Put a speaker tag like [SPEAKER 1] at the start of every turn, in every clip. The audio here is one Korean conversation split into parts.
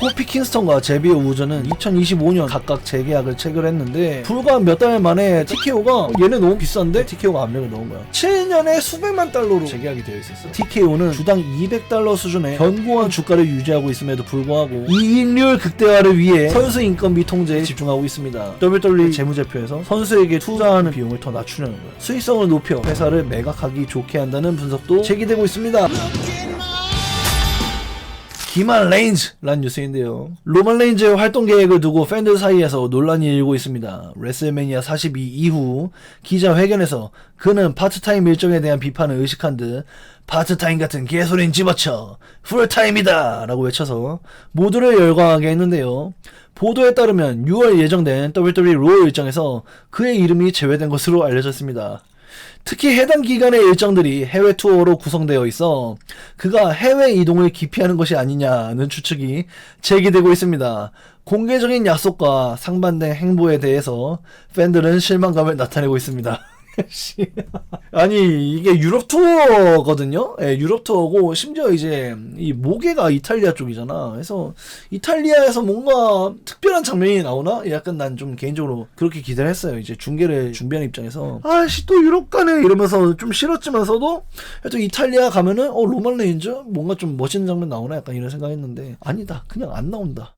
[SPEAKER 1] 코피 킹스턴과 제비어 우즈는 2025년 각각 재계약을 체결했는데 불과 몇 달 만에 TKO가 얘네 너무 비싼데? TKO가 압력을 넣은 거야. 7년에 수백만 달러로 재계약이 되어 있었어. TKO는 주당 200달러 수준의 견고한 주가를 유지하고 있음에도 불구하고 이익률 극대화를 위해 선수 인건비 통제에 집중하고 있습니다. WWE 재무제표에서 선수에게 투자하는 비용을 더 낮추려는 거야. 수익성을 높여 회사를 매각하기 좋게 한다는 분석도 제기되고 있습니다. 기만 레인즈라는 뉴스인데요. 로만 레인즈의 활동 계획을 두고 팬들 사이에서 논란이 일고 있습니다. 레슬매니아 42 이후 기자회견에서 그는 파트타임 일정에 대한 비판을 의식한 듯 파트타임 같은 개소리는 집어쳐 풀타임이다 라고 외쳐서 모두를 열광하게 했는데요. 보도에 따르면 6월 예정된 WWE 로어 일정에서 그의 이름이 제외된 것으로 알려졌습니다. 특히 해당 기간의 일정들이 해외 투어로 구성되어 있어 그가 해외 이동을 기피하는 것이 아니냐는 추측이 제기되고 있습니다. 공개적인 약속과 상반된 행보에 대해서 팬들은 실망감을 나타내고 있습니다. 아니 이게 유럽 투어거든요. 예, 유럽 투어고 심지어 이제 이 모계가 이탈리아 쪽이잖아. 그래서 이탈리아에서 뭔가 특별한 장면이 나오나? 약간 난 좀 개인적으로 그렇게 기대를 했어요. 이제 중계를 준비하는 입장에서 아씨 또 유럽 가네 이러면서 좀 싫었지만서도 또 이탈리아 가면은 로만 레인즈 뭔가 좀 멋있는 장면 나오나 약간 이런 생각했는데 아니다. 그냥 안 나온다.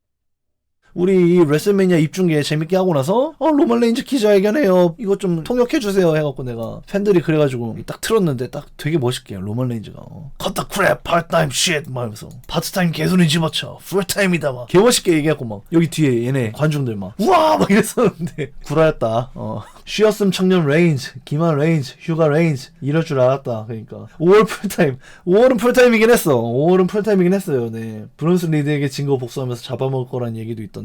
[SPEAKER 1] 우리 이 레슬매니아 입중계 재밌게 하고 나서 로만 레인즈 기자회견해요. 이거 좀 통역해주세요 해갖고 내가 팬들이 그래가지고 딱 틀었는데 딱 되게 멋있게 로만 레인즈가 cut the crap, part-time shit 막 이러면서 파트타임 개소리 집어쳐 풀타임이다 막 개멋있게 얘기하고 막 여기 뒤에 얘네 관중들 막 우와 막 이랬었는데 구라였다. 쉬었음 청년 레인즈, 기만 레인즈, 휴가 레인즈 이럴 줄 알았다. 그러니까 5월 풀타임, 5월은 풀타임이긴 했어. 5월은 풀타임이긴 했어요. 네, 브론슨 리드에게 진 거 복수하면서 잡아먹을 거라는 얘기도 있던데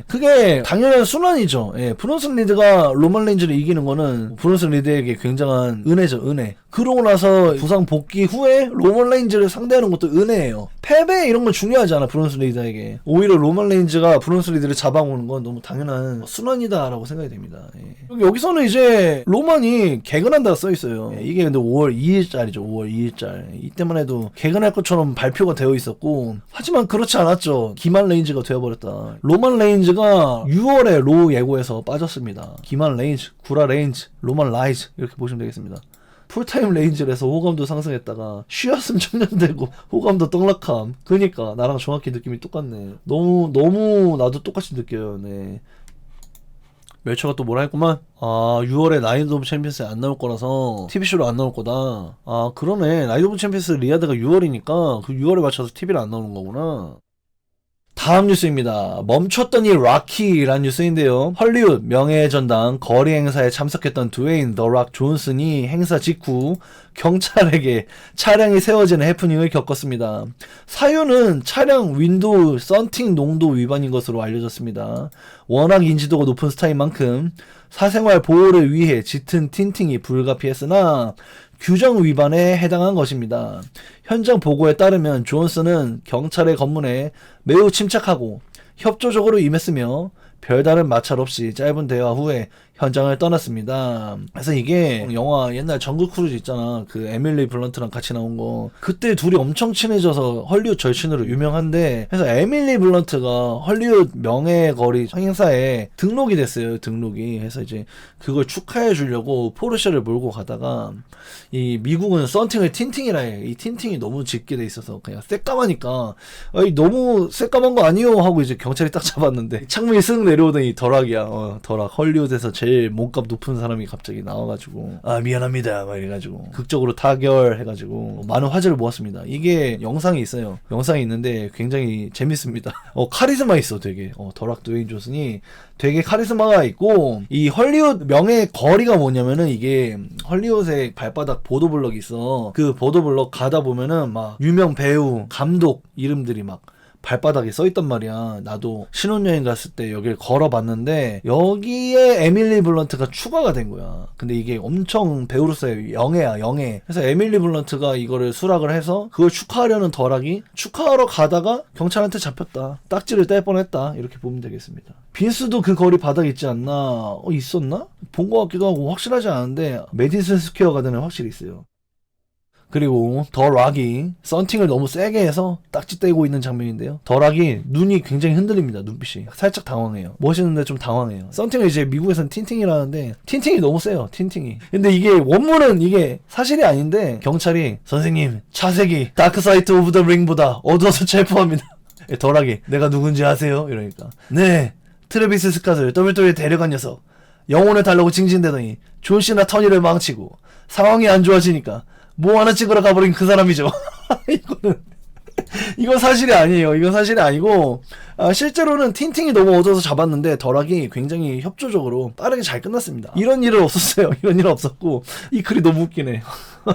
[SPEAKER 1] 그게 당연한 순환이죠. 예, 브론슨 리드가 로만 레인즈를 이기는 거는 브론슨 리드에게 굉장한 은혜죠. 은혜. 그러고 나서 부상 복귀 후에 로만 레인즈를 상대하는 것도 은혜예요. 패배 이런 건 중요하지 않아 브론슨 리드에게. 오히려 로만 레인즈가 브론슨 리드를 잡아오는 건 너무 당연한 순환이다라고 생각이 됩니다. 예. 여기서는 이제 로만이 개근한다고 써있어요. 예, 이게 근데 5월 2일짤이죠. 5월 2일짤. 이때만 해도 개근할 것처럼 발표가 되어 있었고 하지만 그렇지 않았죠. 기만 레인즈가 되어버렸다. 로만 레인즈가 6월에 로 예고에서 빠졌습니다. 기만 레인즈, 구라 레인즈, 로만 라이즈 이렇게 보시면 되겠습니다. 풀타임 레인즈를 해서 호감도 상승했다가 쉬었음 청년되고 호감도 떡락함. 그니까 나랑 정확히 느낌이 똑같네. 너무 나도 똑같이 느껴요. 네. 멜처가 또 뭐라 했구만. 6월에 나이트 오브 챔피언스에 안 나올 거라서 TV쇼로 안 나올 거다. 그러네. 나이트 오브 챔피언스 리아드가 6월이니까 그 6월에 맞춰서 TV를 안 나오는 거구나. 다음 뉴스입니다. 멈췄더니 락키라는 뉴스인데요. 헐리우드 명예전당 거리 행사에 참석했던 드웨인 더 락 존슨이 행사 직후 경찰에게 차량이 세워지는 해프닝을 겪었습니다. 사유는 차량 윈도우 썬팅 농도 위반인 것으로 알려졌습니다. 워낙 인지도가 높은 스타인 만큼 사생활 보호를 위해 짙은 틴팅이 불가피했으나 규정 위반에 해당한 것입니다. 현장 보고에 따르면 존슨은 경찰의 검문에 매우 침착하고 협조적으로 임했으며 별다른 마찰 없이 짧은 대화 후에 현장을 떠났습니다. 그래서 이게 영화 옛날 정글 크루즈 있잖아. 그 에밀리 블런트랑 같이 나온 거. 그때 둘이 엄청 친해져서 헐리우드 절친으로 유명한데 그래서 에밀리 블런트가 헐리우드 명예거리 행사에 등록이 됐어요. 등록이. 그래서 이제 그걸 축하해 주려고 포르쉐를 몰고 가다가 이 미국은 썬팅을 틴팅이라 해. 이 틴팅이 너무 짙게 돼 있어서 그냥 새까마니까 너무 새까만 거 아니요 하고 이제 경찰이 딱 잡았는데 창문이 쓱 내려오더니 더락이야. 더락. 헐리우드에서 제일 몸값 높은 사람이 갑자기 나와가지고 미안합니다 막 이래가지고 극적으로 타결해가지고 많은 화제를 모았습니다. 이게 영상이 있어요. 영상이 있는데 굉장히 재밌습니다. 카리스마 있어 되게. 더락 드웨인 존슨이 되게 카리스마가 있고 이 헐리우드 명예 거리가 뭐냐면은 이게 헐리우드의 발바닥 보도블럭이 있어. 그 보도블럭 가다 보면은 막 유명 배우, 감독 이름들이 막 발바닥에 써있단 말이야. 나도 신혼여행 갔을 때 여길 걸어봤는데 여기에 에밀리 블런트가 추가가 된 거야. 근데 이게 엄청 배우로서의 영예야, 영예. 그래서 에밀리 블런트가 이거를 수락을 해서 그걸 축하하려는 더락이 축하하러 가다가 경찰한테 잡혔다. 딱지를 뗄 뻔했다. 이렇게 보면 되겠습니다. 빈스도 그 거리 바닥 있지 않나? 있었나? 본 것 같기도 하고 확실하지 않은데 메디슨 스퀘어 가든은 확실히 있어요. 그리고 더 락이 썬팅을 너무 세게 해서 딱지 떼고 있는 장면인데요. 더 락이 눈이 굉장히 흔들립니다. 눈빛이 살짝 당황해요. 멋있는데 좀 당황해요. 썬팅을 이제 미국에서는 틴팅이라는데 틴팅이 너무 세요. 틴팅이. 근데 이게 원문은 이게 사실이 아닌데 경찰이 선생님 차색이 다크사이드 오브 더 링보다 어두워서 체포합니다. 더 락이 내가 누군지 아세요? 이러니까 네 트래비스 스캇을 WWE에 데려간 녀석 영혼을 달라고 징징대더니 존시나 터니를 망치고 상황이 안 좋아지니까 뭐 하나 찍으러 가버린 그 사람이죠. 이건 사실이 아니에요. 이건 사실이 아니고 실제로는 틴팅이 너무 어두워서 잡았는데 덜락이 굉장히 협조적으로 빠르게 잘 끝났습니다. 이런 일은 없었어요. 이런 일은 없었고 이 글이 너무 웃기네.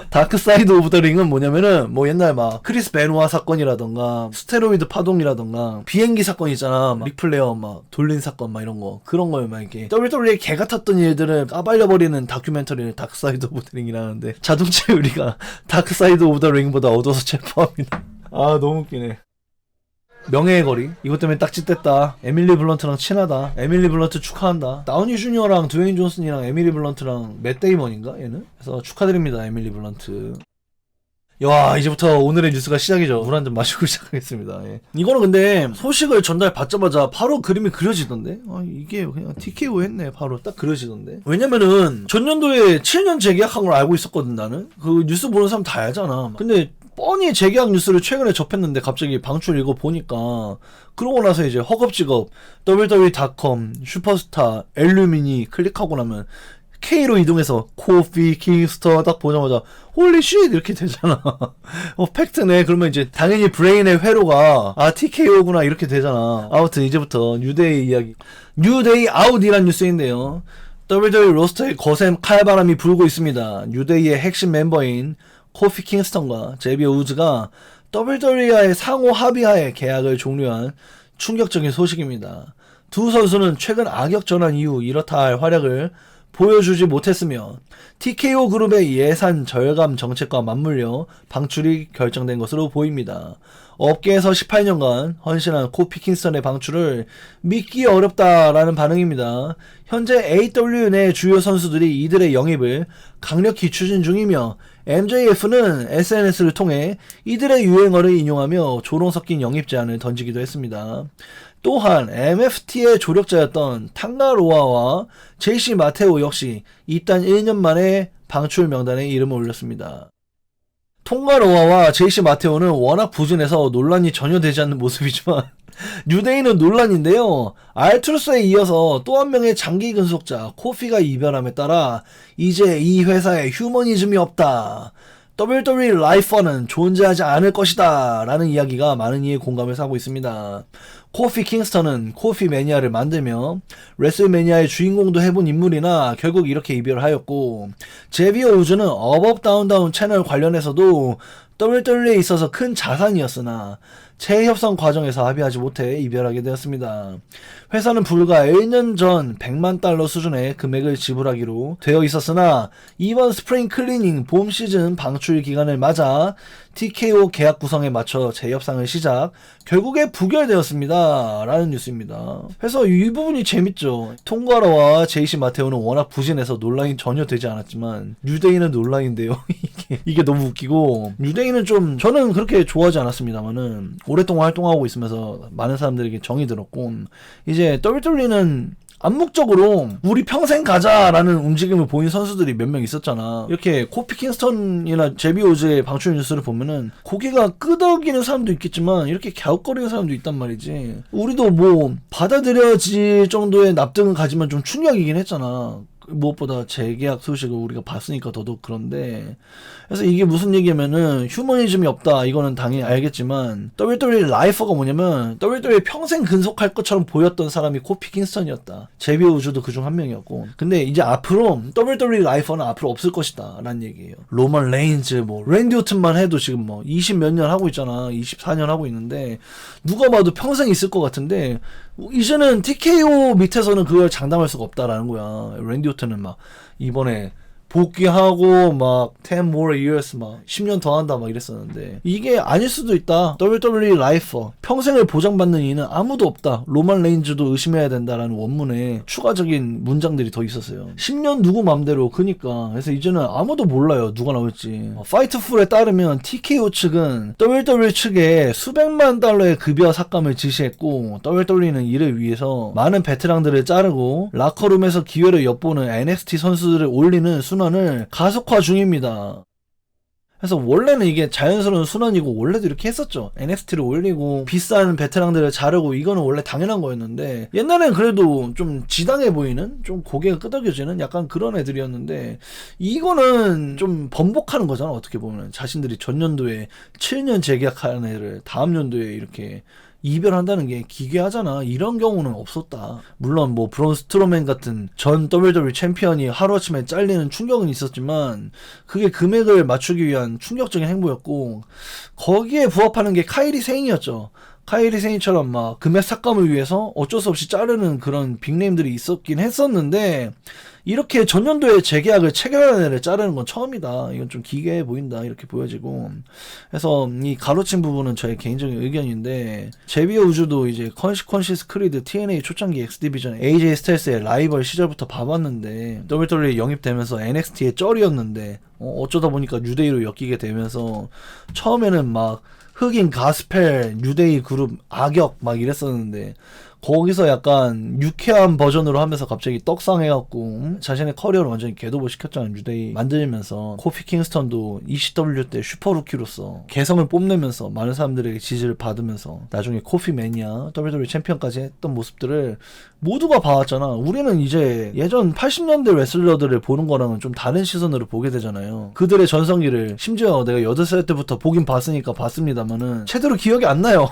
[SPEAKER 1] 다크사이드 오브 더 링은 뭐냐면은 뭐 옛날 막 크리스 베노아 사건이라던가 스테로이드 파동이라던가 비행기 사건 있잖아. 막 리플레어 막 돌린 사건 막 이런 거 그런 거에 막 이렇게 WWE 개 같았던 일들을 까발려버리는 다큐멘터리를 다크사이드 오브 더 링이라는데 자동차 유리가 다크사이드 오브 더 링보다 어두워서 체포합니다. 아 너무 웃기네. 명예의 거리 이것 때문에 딱지 뗐다. 에밀리 블런트랑 친하다. 에밀리 블런트 축하한다. 다우니 주니어랑 드웨인 존슨이랑 에밀리 블런트랑 맷 데이먼인가 얘는? 그래서 축하드립니다 에밀리 블런트. 야 이제부터 오늘의 뉴스가 시작이죠. 물 한 잔 마시고 시작하겠습니다. 예. 이거는 근데 소식을 전달받자마자 바로 그림이 그려지던데 이게 그냥 TKO 했네. 바로 딱 그려지던데. 왜냐면은 전년도에 7년 재계약한 걸 알고 있었거든. 나는 그 뉴스 보는 사람 다 알잖아. 근데 뻔히 재계약 뉴스를 최근에 접했는데 갑자기 방출 이거 보니까 그러고 나서 이제 허겁지겁 www.com 슈퍼스타 엘루미니 클릭하고 나면 K로 이동해서 코피 킹스터 딱 보자마자 홀리 쉣 이렇게 되잖아. 팩트네. 그러면 이제 당연히 브레인의 회로가 TKO구나 이렇게 되잖아. 아무튼 이제부터 뉴데이 이야기. 뉴데이 아웃이란 뉴스인데요. WWE 로스터에 거센 칼바람이 불고 있습니다. 뉴데이의 핵심 멤버인 코피 킹스턴과 제비 우즈가 WWE와의 상호 합의하에 계약을 종료한 충격적인 소식입니다. 두 선수는 최근 악역 전환 이후 이렇다 할 활약을 보여주지 못했으며 TKO 그룹의 예산 절감 정책과 맞물려 방출이 결정된 것으로 보입니다. 업계에서 18년간 헌신한 코피 킹스턴의 방출을 믿기 어렵다라는 반응입니다. 현재 AEW 내 주요 선수들이 이들의 영입을 강력히 추진 중이며 MJF는 SNS를 통해 이들의 유행어를 인용하며 조롱 섞인 영입 제안을 던지기도 했습니다. 또한 MFT의 조력자였던 탕가로아와 제이시 마테오 역시 입단 1년 만에 방출 명단에 이름을 올렸습니다. 통가로아와 제이시 마테오는 워낙 부진해서 논란이 전혀 되지 않는 모습이지만 뉴데이는 논란인데요. 알투르스에 이어서 또 한 명의 장기 근속자 코피가 이별함에 따라 이제 이 회사에 휴머니즘이 없다. WWE 라이퍼는 존재하지 않을 것이다 라는 이야기가 많은 이의 공감을 사고 있습니다. 코피 킹스턴은 코피 매니아를 만들며 레슬매니아의 주인공도 해본 인물이나 결국 이렇게 이별을 하였고 제비어 우즈는 어법 다운다운 채널 관련해서도 WWE에 있어서 큰 자산이었으나 재협상 과정에서 합의하지 못해 이별하게 되었습니다. 회사는 불과 1년 전 100만 달러 수준의 금액을 지불하기로 되어 있었으나 이번 스프링 클리닝 봄 시즌 방출 기간을 맞아 TKO 계약 구성에 맞춰 재협상을 시작, 결국에 부결되었습니다 라는 뉴스입니다. 그래서 이 부분이 재밌죠. 통과라와 제이시 마테오는 워낙 부진해서 논란이 전혀 되지 않았지만 뉴데이는 논란인데요. 이게 너무 웃기고, 뉴데이는 좀 저는 그렇게 좋아하지 않았습니다만은 오랫동안 활동하고 있으면서 많은 사람들에게 정이 들었고, 이제 WWE는 암묵적으로 우리 평생 가자라는 움직임을 보인 선수들이 몇 명 있었잖아. 이렇게 코피 킹스턴이나 제비 오즈의 방출 뉴스를 보면은 고개가 끄덕이는 사람도 있겠지만 이렇게 갸웃거리는 사람도 있단 말이지. 우리도 뭐 받아들여질 정도의 납득은 가지만 좀 충격이긴 했잖아. 무엇보다 재계약 소식을 우리가 봤으니까 더더욱 그런데, 그래서 이게 무슨 얘기냐면은 휴머니즘이 없다 이거는 당연히 알겠지만 WWE 라이퍼가 뭐냐면 WWE 평생 근속할 것처럼 보였던 사람이 코피 킹스턴이었다. 제비 우즈도 그중 한 명이었고, 근데 이제 앞으로 WWE 라이퍼는 앞으로 없을 것이다 라는 얘기예요. 로만 레인즈 뭐 랜디 오튼만 해도 지금 뭐 20 몇 년 하고 있잖아. 24년 하고 있는데 누가 봐도 평생 있을 것 같은데 이제는 TKO 밑에서는 그걸 장담할 수가 없다라는 거야. 랜디 오튼은 막 이번에 복귀하고 막 10 more years 막 10년 더 한다 막 이랬었는데 이게 아닐 수도 있다. WWE 라이퍼 평생을 보장받는 이는 아무도 없다. 로만 레인즈도 의심해야 된다라는 원문에 추가적인 문장들이 더 있었어요. 10년 누구 맘대로. 그니까 그래서 이제는 아무도 몰라요 누가 나올지. 파이트풀에 따르면 TKO 측은 WWE 측에 수백만 달러의 급여 삭감을 지시했고 WWE는 이를 위해서 많은 베테랑들을 자르고 라커룸에서 기회를 엿보는 NXT 선수들을 올리는 순환을 가속화 중입니다. 그래서 원래는 이게 자연스러운 순환이고 원래도 이렇게 했었죠. NXT를 올리고 비싼 베테랑들을 자르고 이거는 원래 당연한 거였는데 옛날엔 그래도 좀 지당해 보이는 좀 고개가 끄덕여지는 약간 그런 애들이었는데 이거는 좀 번복하는 거잖아. 어떻게 보면 자신들이 전년도에 7년 재계약한 애를 다음 연도에 이렇게 이별한다는 게 기괴하잖아. 이런 경우는 없었다. 물론 뭐 브론 스트로맨 같은 전 WWE 챔피언이 하루아침에 잘리는 충격은 있었지만 그게 금액을 맞추기 위한 충격적인 행보였고 거기에 부합하는 게 카이리 세인이었죠. 카이리 세인처럼 막 금액 삭감을 위해서 어쩔 수 없이 자르는 그런 빅네임들이 있었긴 했었는데 이렇게 전년도에 재계약을 체결한 애를 자르는 건 처음이다. 이건 좀 기괴해 보인다. 이렇게 보여지고. 그래서 이 가로친 부분은 저의 개인적인 의견인데 제비어 우주도 이제 컨시퀀시스 크리드 TNA 초창기 엑스디비전 AJ 스타일스의 라이벌 시절부터 봐봤는데 WWE에 영입되면서 NXT의 쩔이었는데 어쩌다 보니까 뉴데이로 엮이게 되면서 처음에는 막 흑인 가스펠 뉴데이 그룹 악역 막 이랬었는데 거기서 약간 유쾌한 버전으로 하면서 갑자기 떡상해갖고 자신의 커리어를 완전히 개도보 시켰잖아요. 뉴데이 만들면서 코피 킹스턴도 ECW 때 슈퍼루키로서 개성을 뽐내면서 많은 사람들에게 지지를 받으면서 나중에 코피 매니아 WWE 챔피언까지 했던 모습들을 모두가 봐왔잖아. 우리는 이제 예전 80년대 레슬러들을 보는 거랑은 좀 다른 시선으로 보게 되잖아요. 그들의 전성기를 심지어 내가 8살 때부터 보긴 봤으니까 봤습니다만은 제대로 기억이 안 나요.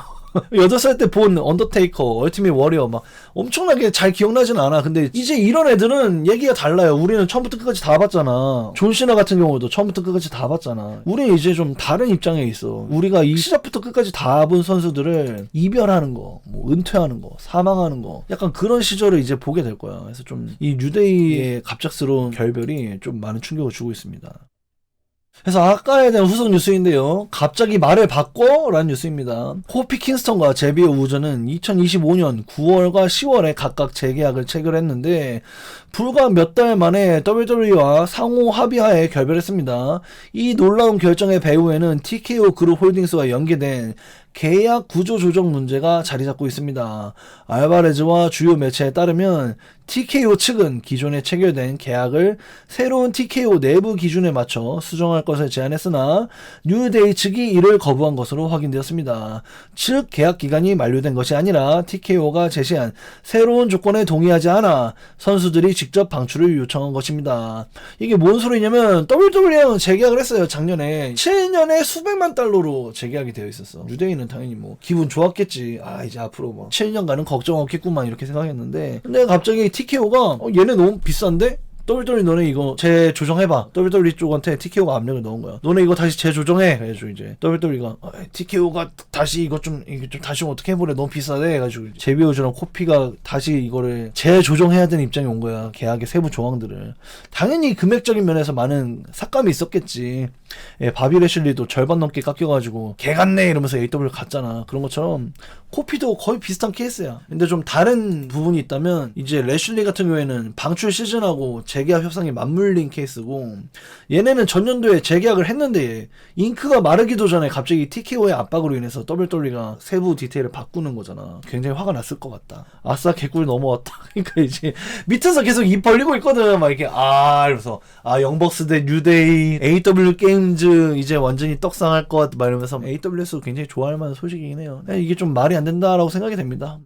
[SPEAKER 1] 8살 때 본 언더테이커, 얼티밋 워리어 막 엄청나게 잘 기억나진 않아. 근데 이제 이런 애들은 얘기가 달라요. 우리는 처음부터 끝까지 다 봤잖아. 존 시나 같은 경우도 처음부터 끝까지 다 봤잖아. 우리는 이제 좀 다른 입장에 있어. 우리가 이 시작부터 끝까지 다 본 선수들을 이별하는 거, 뭐 은퇴하는 거, 사망하는 거 약간 그런 시절을 이제 보게 될 거야. 그래서 좀 이 뉴데이의 갑작스러운 결별이 좀 많은 충격을 주고 있습니다. 그래서 아까에 대한 후속 뉴스인데요. 갑자기 말을 바꿔? 라는 뉴스입니다. 코피 킹스턴과 제비어 우즈는 2025년 9월과 10월에 각각 재계약을 체결했는데 불과 몇 달 만에 WWE와 상호 합의하에 결별했습니다. 이 놀라운 결정의 배후에는 TKO 그룹 홀딩스와 연계된 계약 구조 조정 문제가 자리 잡고 있습니다. 알바레즈와 주요 매체에 따르면 TKO 측은 기존에 체결된 계약을 새로운 TKO 내부 기준에 맞춰 수정할 것을 제안했으나 뉴데이 측이 이를 거부한 것으로 확인되었습니다. 즉 계약 기간이 만료된 것이 아니라 TKO가 제시한 새로운 조건에 동의하지 않아 선수들이 직접 방출을 요청한 것입니다. 이게 뭔 소리냐면 WWE랑 재계약을 했어요. 작년에 7년에 수백만 달러로 재계약이 되어 있었어. 뉴데이는 당연히 뭐 기분 좋았겠지. 아 이제 앞으로 뭐 7년간은 걱정 없겠구만 이렇게 생각했는데 근데 갑자기 TKO가 얘네 너무 비싼데? WWE 너네 이거 재조정해봐. WWE 쪽한테 TKO가 압력을 넣은 거야. 너네 이거 다시 재조정해. 그래가지고 이제 WWE가 TKO가 다시 이거 좀 다시 어떻게 해보래. 너무 비싸대. 해가지고 제비오즈랑 코피가 다시 이거를 재조정해야 되는 입장이 온 거야. 계약의 세부 조항들을. 당연히 금액적인 면에서 많은 삭감이 있었겠지. 예, 바비 레슐리도 절반 넘게 깎여가지고 개 같네 이러면서 AW 갔잖아. 그런 것처럼 코피도 거의 비슷한 케이스야. 근데 좀 다른 부분이 있다면 이제 레슐리 같은 경우에는 방출 시즌하고 재계약 협상이 맞물린 케이스고 얘네는 전년도에 재계약을 했는데 잉크가 마르기도 전에 갑자기 TKO의 압박으로 인해서 WWE가 세부 디테일을 바꾸는 거잖아. 굉장히 화가 났을 것 같다. 아싸 개꿀 넘어왔다. 그러니까 이제 밑에서 계속 입 벌리고 있거든. 막 이렇게 이러면서 영벅스 대 뉴데이 AW 게임즈 이제 완전히 떡상할 것 막 이러면서 AWS도 굉장히 좋아할 만한 소식이긴 해요. 이게 좀 말이 안 된다라고 생각이 됩니다.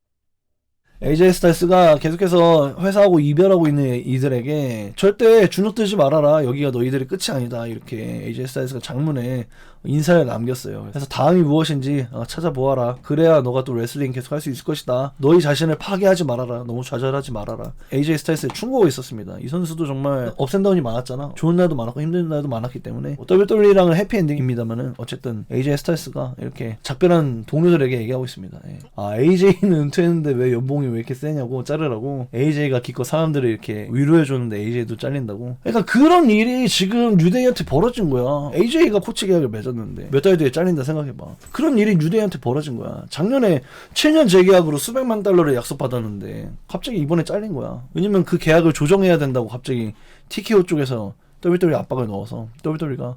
[SPEAKER 1] AJ 스타일스가 계속해서 회사하고 이별하고 있는 이들에게 절대 주눅들지 말아라. 여기가 너희들의 끝이 아니다. 이렇게 AJ 스타일스가 장문에 인사를 남겼어요. 그래서 다음이 무엇인지 찾아보아라. 그래야 너가 또 레슬링 계속 할 수 있을 것이다. 너희 자신을 파괴하지 말아라. 너무 좌절하지 말아라. AJ 스타일스에 충고가 있었습니다. 이 선수도 정말 업앤다운이 많았잖아. 좋은 날도 많았고 힘든 날도 많았기 때문에 WWE랑은 해피엔딩입니다만은 어쨌든 AJ 스타일스가 이렇게 작별한 동료들에게 얘기하고 있습니다. AJ는 은퇴했는데 왜 연봉이 왜 이렇게 세냐고 자르라고 AJ가 기껏 사람들을 이렇게 위로해줬는데 AJ도 잘린다고. 그러니까 그런 일이 지금 뉴데이한테 벌어진 거야. AJ가 코치 계약을 맺었는데 몇 달 뒤에 잘린다 생각해봐. 그런 일이 뉴데이한테 벌어진 거야. 작년에 7년 재계약으로 수백만 달러를 약속받았는데 갑자기 이번에 잘린 거야. 왜냐면 그 계약을 조정해야 된다고 갑자기 TKO 쪽에서 WWE 압박을 넣어서 WWE가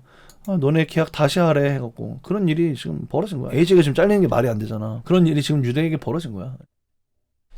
[SPEAKER 1] 너네 계약 다시 하래 해갖고 그런 일이 지금 벌어진 거야. AJ가 지금 잘리는 게 말이 안 되잖아. 그런 일이 지금 뉴데이에게 벌어진 거야.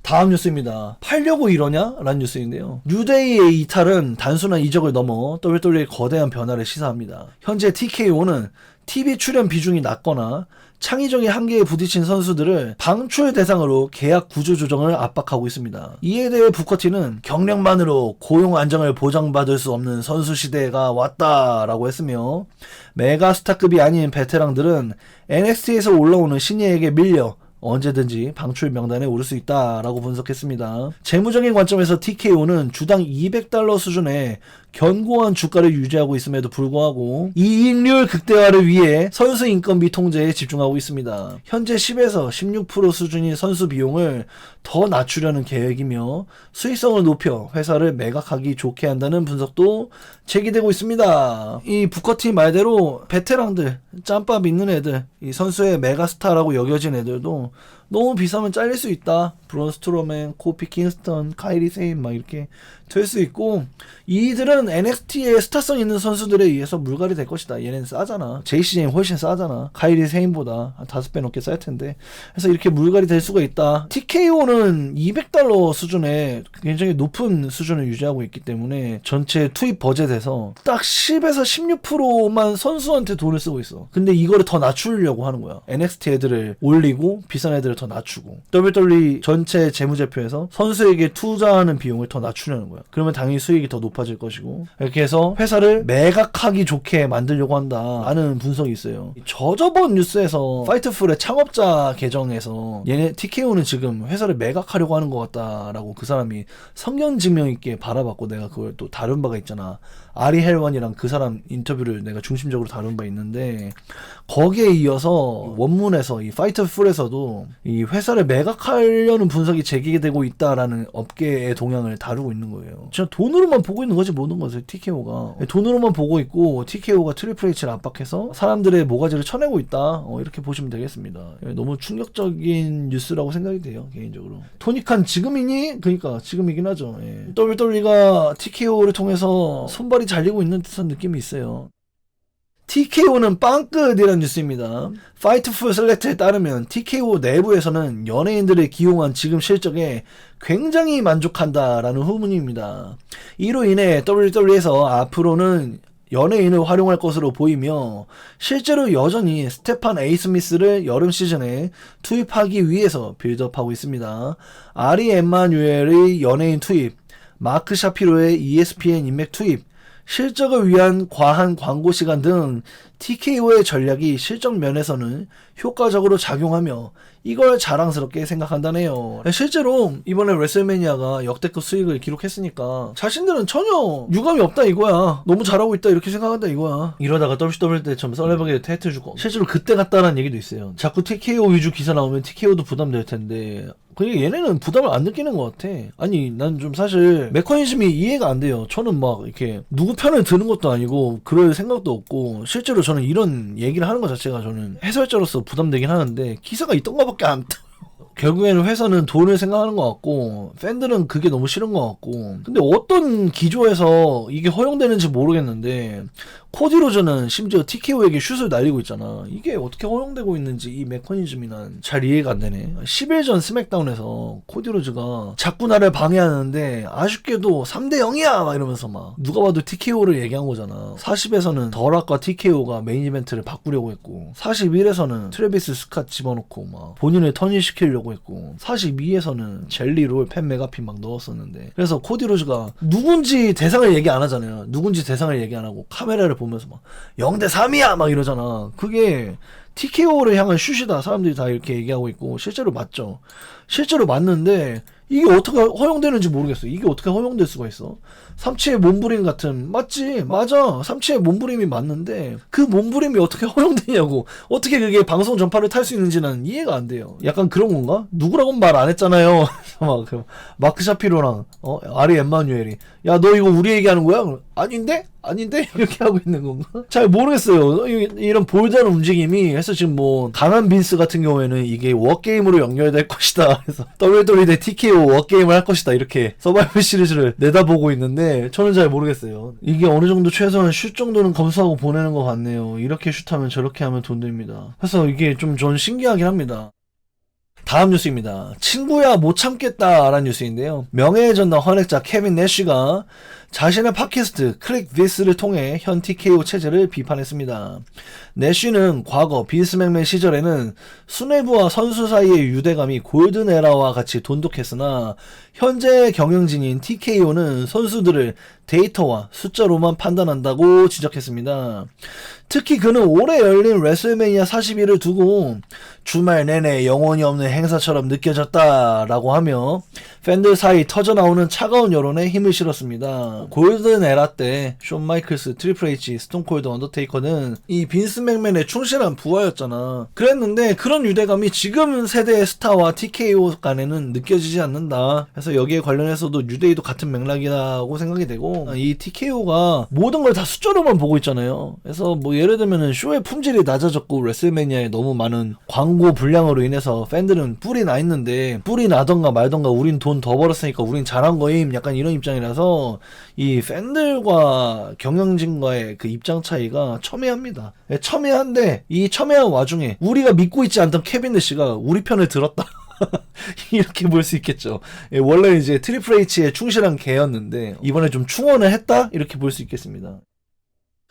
[SPEAKER 1] 다음 뉴스입니다. 팔려고 이러냐? 라는 뉴스인데요. 뉴데이의 이탈은 단순한 이적을 넘어 WWE의 거대한 변화를 시사합니다. 현재 TKO는 TV 출연 비중이 낮거나 창의적인 한계에 부딪힌 선수들을 방출 대상으로 계약 구조 조정을 압박하고 있습니다. 이에 대해 부커티는 경력만으로 고용 안정을 보장받을 수 없는 선수 시대가 왔다라고 했으며 메가스타급이 아닌 베테랑들은 NXT에서 올라오는 신예에게 밀려 언제든지 방출 명단에 오를 수 있다라고 분석했습니다. 재무적인 관점에서 TKO는 주당 $200 수준의 견고한 주가를 유지하고 있음에도 불구하고 이익률 극대화를 위해 선수 인건비 통제에 집중하고 있습니다. 현재 10에서 16% 수준의 선수 비용을 더 낮추려는 계획이며 수익성을 높여 회사를 매각하기 좋게 한다는 분석도 제기되고 있습니다. 이 부커티 말대로 베테랑들, 짬밥 있는 애들, 이 선수의 메가스타라고 여겨진 애들도 너무 비싸면 잘릴 수 있다. 브론 스트로맨, 코피 킹스턴, 카이리 세인 막 이렇게 될 수 있고 이들은 NXT에 스타성 있는 선수들에 의해서 물갈이 될 것이다. 얘네는 싸잖아. JCJ는 훨씬 싸잖아. 카이리 세인보다 한 5배 넘게 쌀 텐데. 그래서 이렇게 물갈이 될 수가 있다. TKO는 $200 수준의 굉장히 높은 수준을 유지하고 있기 때문에 전체 투입 버젯에서 딱 10에서 16%만 선수한테 돈을 쓰고 있어. 근데 이거를 더 낮추려고 하는 거야. NXT 애들을 올리고 비싼 애들을 더 낮추고 WWE 전체 재무제표에서 선수에게 투자하는 비용을 더 낮추려는 거야. 그러면 당연히 수익이 더 높아질 것이고 이렇게 해서 회사를 매각하기 좋게 만들려고 한다라는 분석이 있어요. 저번 뉴스에서 파이트풀의 창업자 계정에서 얘네 TKO는 지금 회사를 매각하려고 하는 것 같다라고 그 사람이 성견 증명 있게 바라봤고 내가 그걸 또 다룬 바가 있잖아. 아리 헬원이랑 그 사람 인터뷰를 내가 중심적으로 다룬 바 있는데 거기에 이어서 원문에서 이 파이트풀에서도 이 회사를 매각하려는 분석이 제기되고 있다라는 업계의 동향을 다루고 있는 거예요. 진짜 돈으로만 보고 있는 거지 모든 것을 TKO가 돈으로만 보고 있고 TKO가 트리플 H를 압박해서 사람들의 모가지를 쳐내고 있다. 이렇게 보시면 되겠습니다. 너무 충격적인 뉴스라고 생각이 돼요. 개인적으로. 토닉한 지금이니? 그러니까 지금이긴 하죠. WWE가 TKO를 통해서 손발이 잘리고 있는 듯한 느낌이 있어요. TKO는 빵끝이라는 뉴스입니다. 파이트풀 셀렉트에 따르면 TKO 내부에서는 연예인들을 기용한 지금 실적에 굉장히 만족한다라는 후문입니다. 이로 인해 WWE에서 앞으로는 연예인을 활용할 것으로 보이며 실제로 여전히 스테판 A 스미스를 여름 시즌에 투입하기 위해서 빌드업하고 있습니다. 아리 엠마뉴엘의 연예인 투입, 마크 샤피로의 ESPN 인맥 투입, 실적을 위한 과한 광고 시간 등 TKO의 전략이 실적 면에서는 효과적으로 작용하며 이걸 자랑스럽게 생각한다네요. 실제로 이번에 레슬매니아가 역대급 수익을 기록했으니까 자신들은 전혀 유감이 없다 이거야. 너무 잘하고 있다 이렇게 생각한다 이거야. 이러다가 WCW 때처럼 썰레버게 타이틀 주고 실제로 그때 같다라는 얘기도 있어요. 자꾸 TKO 위주 기사 나오면 TKO도 부담될 텐데 그게 얘네는 부담을 안 느끼는 것 같아. 아니 난 좀 사실 메커니즘이 이해가 안 돼요. 저는 막 이렇게 누구 편을 드는 것도 아니고 그럴 생각도 없고 실제로 저는 이런 얘기를 하는 것 자체가 저는 해설자로서 부담되긴 하는데 기사가 있던가 밖에 안 떠요. 결국에는 회사는 돈을 생각하는 것 같고 팬들은 그게 너무 싫은 것 같고 근데 어떤 기조에서 이게 허용되는지 모르겠는데 코디 로저는 심지어 TKO에게 슛을 날리고 있잖아. 이게 어떻게 허용되고 있는지 이 메커니즘이 난 잘 이해가 안 되네. 10일 전 스맥다운에서 코디 로저가 자꾸 나를 방해하는데 아쉽게도 3대 0이야 막 이러면서 막 누가 봐도 TKO를 얘기한 거잖아. 40에서는 더락과 TKO가 메인 이벤트를 바꾸려고 했고 41에서는 트래비스 스캇 집어넣고 막 본인을 턴인시키려고 했고 42에서는 젤리롤 팬 메가핀 막 넣었었는데 그래서 코디 로즈가 누군지 대상을 얘기 안 하잖아요. 누군지 대상을 얘기 안 하고 카메라를 보면서 막 0대 3이야 막 이러잖아. 그게 TKO를 향한 슛이다. 사람들이 다 이렇게 얘기하고 있고 실제로 맞죠. 실제로 맞는데 이게 어떻게 허용되는지 모르겠어. 이게 어떻게 허용될 수가 있어? 삼치의 몸부림 같은 맞지? 맞아. 삼치의 몸부림이 맞는데 그 몸부림이 어떻게 허용되냐고. 어떻게 그게 방송 전파를 탈 수 있는지 는 이해가 안 돼요. 약간 그런 건가? 누구라고는 말 안 했잖아요. 막 마크 샤피로랑 아리 엠마뉴엘이 야 너 이거 우리 얘기하는 거야? 아닌데? 아닌데? 이렇게 하고 있는 건가? 잘 모르겠어요. 이런 볼드한 움직임이 해서 지금 뭐 강한 빈스 같은 경우에는 이게 워게임으로 연결될 것이다. 그래서 WWE 대 TKO 워게임을 할 것이다. 이렇게 서바이벌 시리즈를 내다보고 있는데 저는 잘 모르겠어요. 이게 어느 정도 최소한 슛 정도는 검수하고 보내는 것 같네요. 이렇게 슛하면 저렇게 하면 돈 됩니다. 그래서 이게 좀 전 신기하긴 합니다. 다음 뉴스입니다. 친구야 못 참겠다라는 뉴스인데요. 명예의 전당 헌액자 케빈 내쉬가 자신의 팟캐스트 클릭 디스를 통해 현 TKO 체제를 비판했습니다. 내쉬는 과거 빈스 맥맨 시절에는 수뇌부와 선수 사이의 유대감이 골든 에라와 같이 돈독했으나 현재 경영진인 TKO는 선수들을 데이터와 숫자로만 판단한다고 지적했습니다. 특히 그는 올해 열린 레슬매니아 41을 두고 주말 내내 영혼이 없는 행사처럼 느껴졌다라고 하며 팬들 사이 터져나오는 차가운 여론에 힘을 실었습니다. 골든 에라 때 숀 마이클스, 트리플 H, 스톤 콜드, 언더테이커는 이 빈스 맥맨의 충실한 부하였잖아. 그랬는데 그런 유대감이 지금 세대의 스타와 TKO 간에는 느껴지지 않는다. 그래서 여기에 관련해서도 유대이도 같은 맥락이라고 생각이 되고 이 TKO가 모든 걸 다 숫자로만 보고 있잖아요. 그래서 뭐 예를 들면은 쇼의 품질이 낮아졌고 레슬매니아에 너무 많은 광고 분량으로 인해서 팬들은 뿔이 나 있는데 뿔이 나던가 말던가 우린 돈 더 벌었으니까 우린 잘한 거임 약간 이런 입장이라서 이 팬들과 경영진과의 그 입장 차이가 첨예합니다. 첨예한데 이 첨예한 와중에 우리가 믿고 있지 않던 케빈 내쉬가 우리 편을 들었다. 이렇게 볼 수 있겠죠. 원래 이제 트리플 H의 충실한 개였는데 이번에 좀 충원을 했다? 이렇게 볼 수 있겠습니다.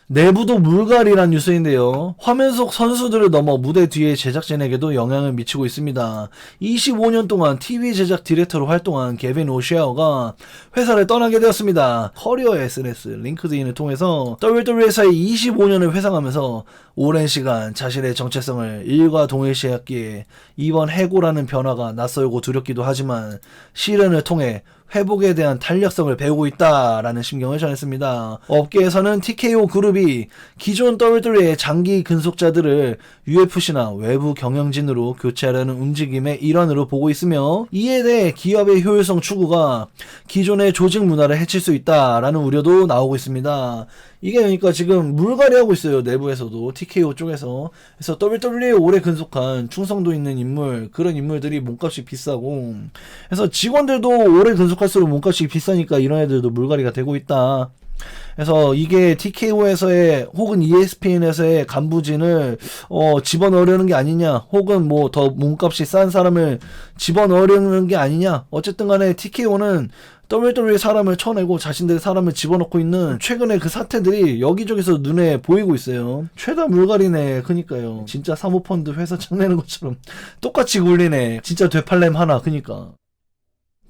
[SPEAKER 1] 내부도 물갈이란 뉴스인데요. 화면 속 선수들을 넘어 무대 뒤의 제작진에게도 영향을 미치고 있습니다. 25년 동안 TV 제작 디렉터로 활동한 게빈 오시아어가 회사를 떠나게 되었습니다. 커리어 SNS, 링크드인을 통해서 WWE에서의 25년을 회상하면서 오랜 시간 자신의 정체성을 일과 동일시했기에 이번 해고라는 변화가 낯설고 두렵기도 하지만 시련을 통해 회복에 대한 탄력성을 배우고 있다라는 심경을 전했습니다. 업계에서는 TKO 그룹이 기존 WWE의 장기 근속자들을 UFC나 외부 경영진으로 교체하려는 움직임의 일환으로 보고 있으며 이에 대해 기업의 효율성 추구가 기존의 조직 문화를 해칠 수 있다라는 우려도 나오고 있습니다. 이게 그러니까 지금 물갈이하고 있어요. 내부에서도 TKO 쪽에서. 그래서 WWE에 오래 근속한 충성도 있는 인물, 그런 인물들이 몸값이 비싸고 그래서 직원들도 오래 근속할수록 몸값이 비싸니까 이런 애들도 물갈이가 되고 있다. 그래서 이게 TKO에서의 혹은 ESPN에서의 간부진을 집어넣으려는 게 아니냐, 혹은 뭐 더 몸값이 싼 사람을 집어넣으려는 게 아니냐. 어쨌든 간에 TKO는 WWE 사람을 쳐내고 자신들의 사람을 집어넣고 있는 최근에 그 사태들이 여기저기서 눈에 보이고 있어요. 최다 물갈이네. 그니까요. 진짜 사모펀드 회사 창내는 것처럼 똑같이 굴리네. 진짜 되팔렘 하나. 그니까.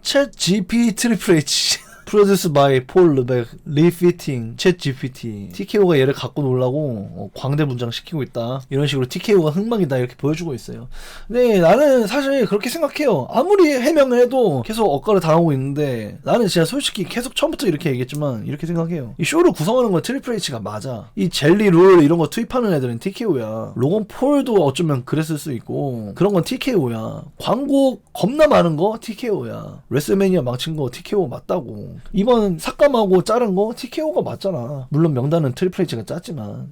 [SPEAKER 1] 챗 GP 트리플 H 프로듀스 바이 폴 르벡 리피팅 챗 GPT TKO가 얘를 갖고 놀라고 광대 분장 시키고 있다. 이런 식으로 TKO가 흥망이다 이렇게 보여주고 있어요. 근데 나는 사실 그렇게 생각해요. 아무리 해명을 해도 계속 억가를 당하고 있는데 나는 진짜 솔직히 계속 처음부터 이렇게 얘기했지만 이렇게 생각해요. 이 쇼를 구성하는 건 트리플 H가 맞아. 이 젤리 룰 이런 거 투입하는 애들은 TKO야. 로건 폴도 어쩌면 그랬을 수 있고 그런 건 TKO야. 광고 겁나 많은 거 TKO야. 레슬매니아 망친 거 TKO 맞다고. 이번 삭감하고 자른 거 TKO가 맞잖아. 물론 명단은 트리플 H가 짰지만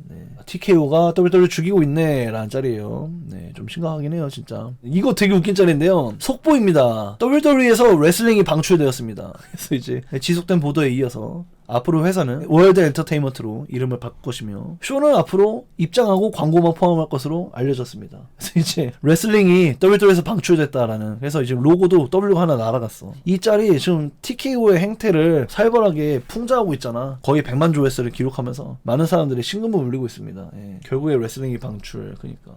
[SPEAKER 1] TKO가 WWE 죽이고 있네 라는 짤이에요. 좀 심각하긴 해요 진짜. 이거 되게 웃긴 짤인데요. 속보입니다. WWE에서 레슬링이 방출되었습니다. 그래서 이제 지속된 보도에 이어서 앞으로 회사는 월드 엔터테인먼트로 이름을 바꿀 것이며 쇼는 앞으로 입장하고 광고만 포함할 것으로 알려졌습니다. 그래서 이제 레슬링이 WWE에서 방출됐다라는. 그래서 이제 로고도 W가 하나 날아갔어. 이 짤이 지금 TKO의 행태를 살벌하게 풍자하고 있잖아. 거의 100만 조회수를 기록하면서 많은 사람들이 신금을 울리고 있습니다. 결국에 레슬링이 방출. 그러니까.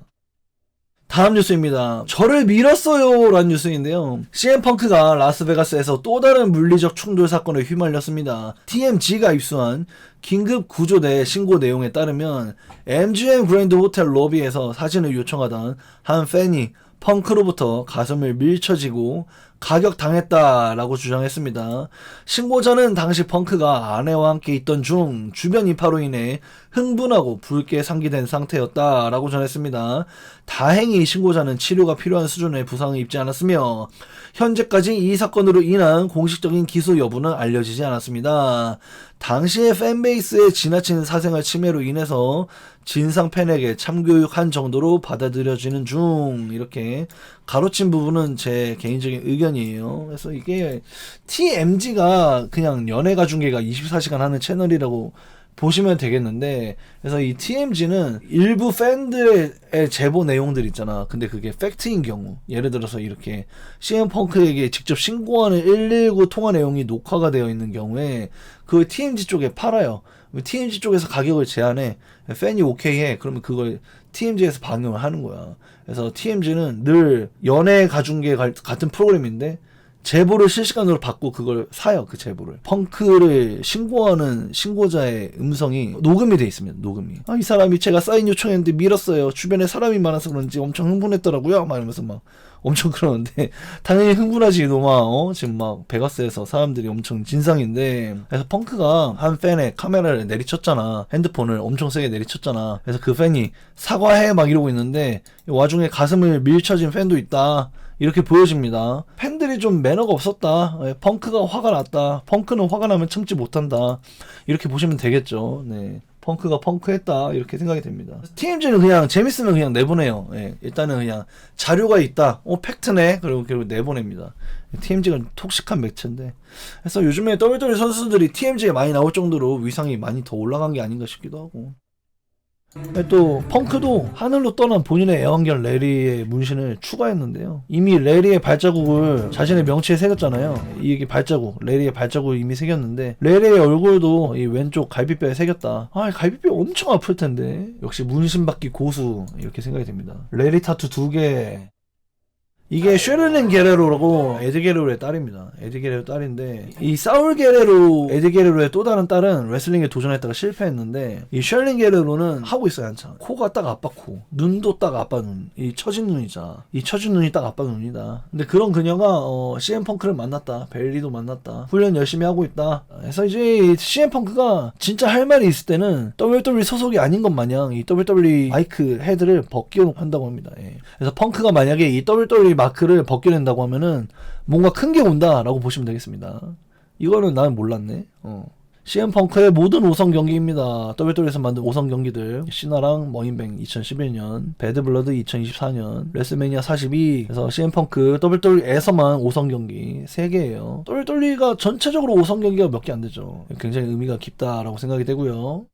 [SPEAKER 1] 다음 뉴스입니다. 저를 밀었어요 라는 뉴스인데요. CM펑크가 라스베가스에서 또 다른 물리적 충돌 사건에 휘말렸습니다. TMG가 입수한 긴급 구조대 신고 내용에 따르면 MGM 그랜드 호텔 로비에서 사진을 요청하던 한 팬이 펑크로부터 가슴을 밀쳐지고 가격당했다라고 주장했습니다. 신고자는 당시 펑크가 아내와 함께 있던 중 주변 인파로 인해 흥분하고 붉게 상기된 상태였다라고 전했습니다. 다행히 신고자는 치료가 필요한 수준의 부상을 입지 않았으며 현재까지 이 사건으로 인한 공식적인 기소 여부는 알려지지 않았습니다. 당시의 팬베이스의 지나친 사생활 침해로 인해서 진상 팬에게 참교육한 정도로 받아들여지는 중, 이렇게 가로친 부분은 제 개인적인 의견이에요. 그래서 이게 TMZ가 그냥 연예가 중계가 24시간 하는 채널이라고 보시면 되겠는데, 그래서 이 TMZ는 일부 팬들의 제보 내용들 있잖아. 근데 그게 팩트인 경우, 예를 들어서 이렇게 CM 펑크에게 직접 신고하는 119 통화 내용이 녹화가 되어 있는 경우에 그 TMZ 쪽에 팔아요. TMZ 쪽에서 가격을 제한해. 팬이 오케이 해. 그러면 그걸 TMZ에서 방영을 하는 거야. 그래서 TMZ는 늘 연예 가중계 같은 프로그램인데 제보를 실시간으로 받고 그걸 사요. 그 제보를. 펑크를 신고하는 신고자의 음성이 녹음이 돼 있습니다. 녹음이. 이 사람이 제가 사인 요청했는데 밀었어요. 주변에 사람이 많아서 그런지 엄청 흥분했더라고요. 막 이러면서 막 엄청 그러는데, 당연히 흥분하지. 너 막 지금 막 베가스에서 사람들이 엄청 진상인데, 그래서 펑크가 한 팬의 카메라를 내리쳤잖아. 핸드폰을 엄청 세게 내리쳤잖아. 그래서 그 팬이 사과해 막 이러고 있는데 와중에 가슴을 밀쳐진 팬도 있다, 이렇게 보여집니다. 팬들이 좀 매너가 없었다. 펑크가 화가 났다. 펑크는 화가 나면 참지 못한다. 이렇게 보시면 되겠죠. 네. 펑크가 펑크했다, 이렇게 생각이 됩니다. TMZ는 그냥 재밌으면 그냥 내보내요. 예, 일단은 그냥 자료가 있다, 팩트네, 그리고 내보냅니다. TMZ가 톡식한 매체인데, 그래서 요즘에 WWE 선수들이 TMZ에 많이 나올 정도로 위상이 많이 더 올라간 게 아닌가 싶기도 하고. 또 펑크도 하늘로 떠난 본인의 애완견 레리의 문신을 추가했는데요. 이미 레리의 발자국을 자신의 명치에 새겼잖아요. 이게 발자국, 레리의 발자국을 이미 새겼는데, 레리의 얼굴도 이 왼쪽 갈비뼈에 새겼다. 갈비뼈 엄청 아플 텐데. 역시 문신받기 고수, 이렇게 생각이 됩니다. 레리 타투 2개. 이게 쉐를린 게레로라고 에드 게레로의 딸입니다. 에드 게레로 딸인데, 이 사울 게레로, 에드 게레로의 또 다른 딸은 레슬링에 도전했다가 실패했는데, 이 쉐를린 게레로는 하고 있어요, 한참. 코가 딱 아빠 코, 눈도 딱 아빠 눈, 이 처진 눈이자, 이 처진 눈이 딱 아빠 눈이다. 근데 그런 그녀가 CM 펑크를 만났다, 벨리도 만났다, 훈련 열심히 하고 있다. 그래서 이제 CM 펑크가 진짜 할 말이 있을 때는 WWE 소속이 아닌 것 마냥 이 WWE 마이크 헤드를 벗겨한다고 합니다. 예. 그래서 펑크가 만약에 이 WWE 마크를 벗겨낸다고 하면은 뭔가 큰 게 온다라고 보시면 되겠습니다. 이거는 나는 몰랐네. CM 펑크의 모든 5선 경기입니다. WWE에서 만든 5선 경기들, 시나랑 머인뱅 2011년, 배드블러드 2024년, 레슬매니아 42. 그래서 CM 펑크 WWE에서만 5선 경기 3개예요. WWE가 전체적으로 5선 경기가 몇 개 안 되죠. 굉장히 의미가 깊다라고 생각이 되고요.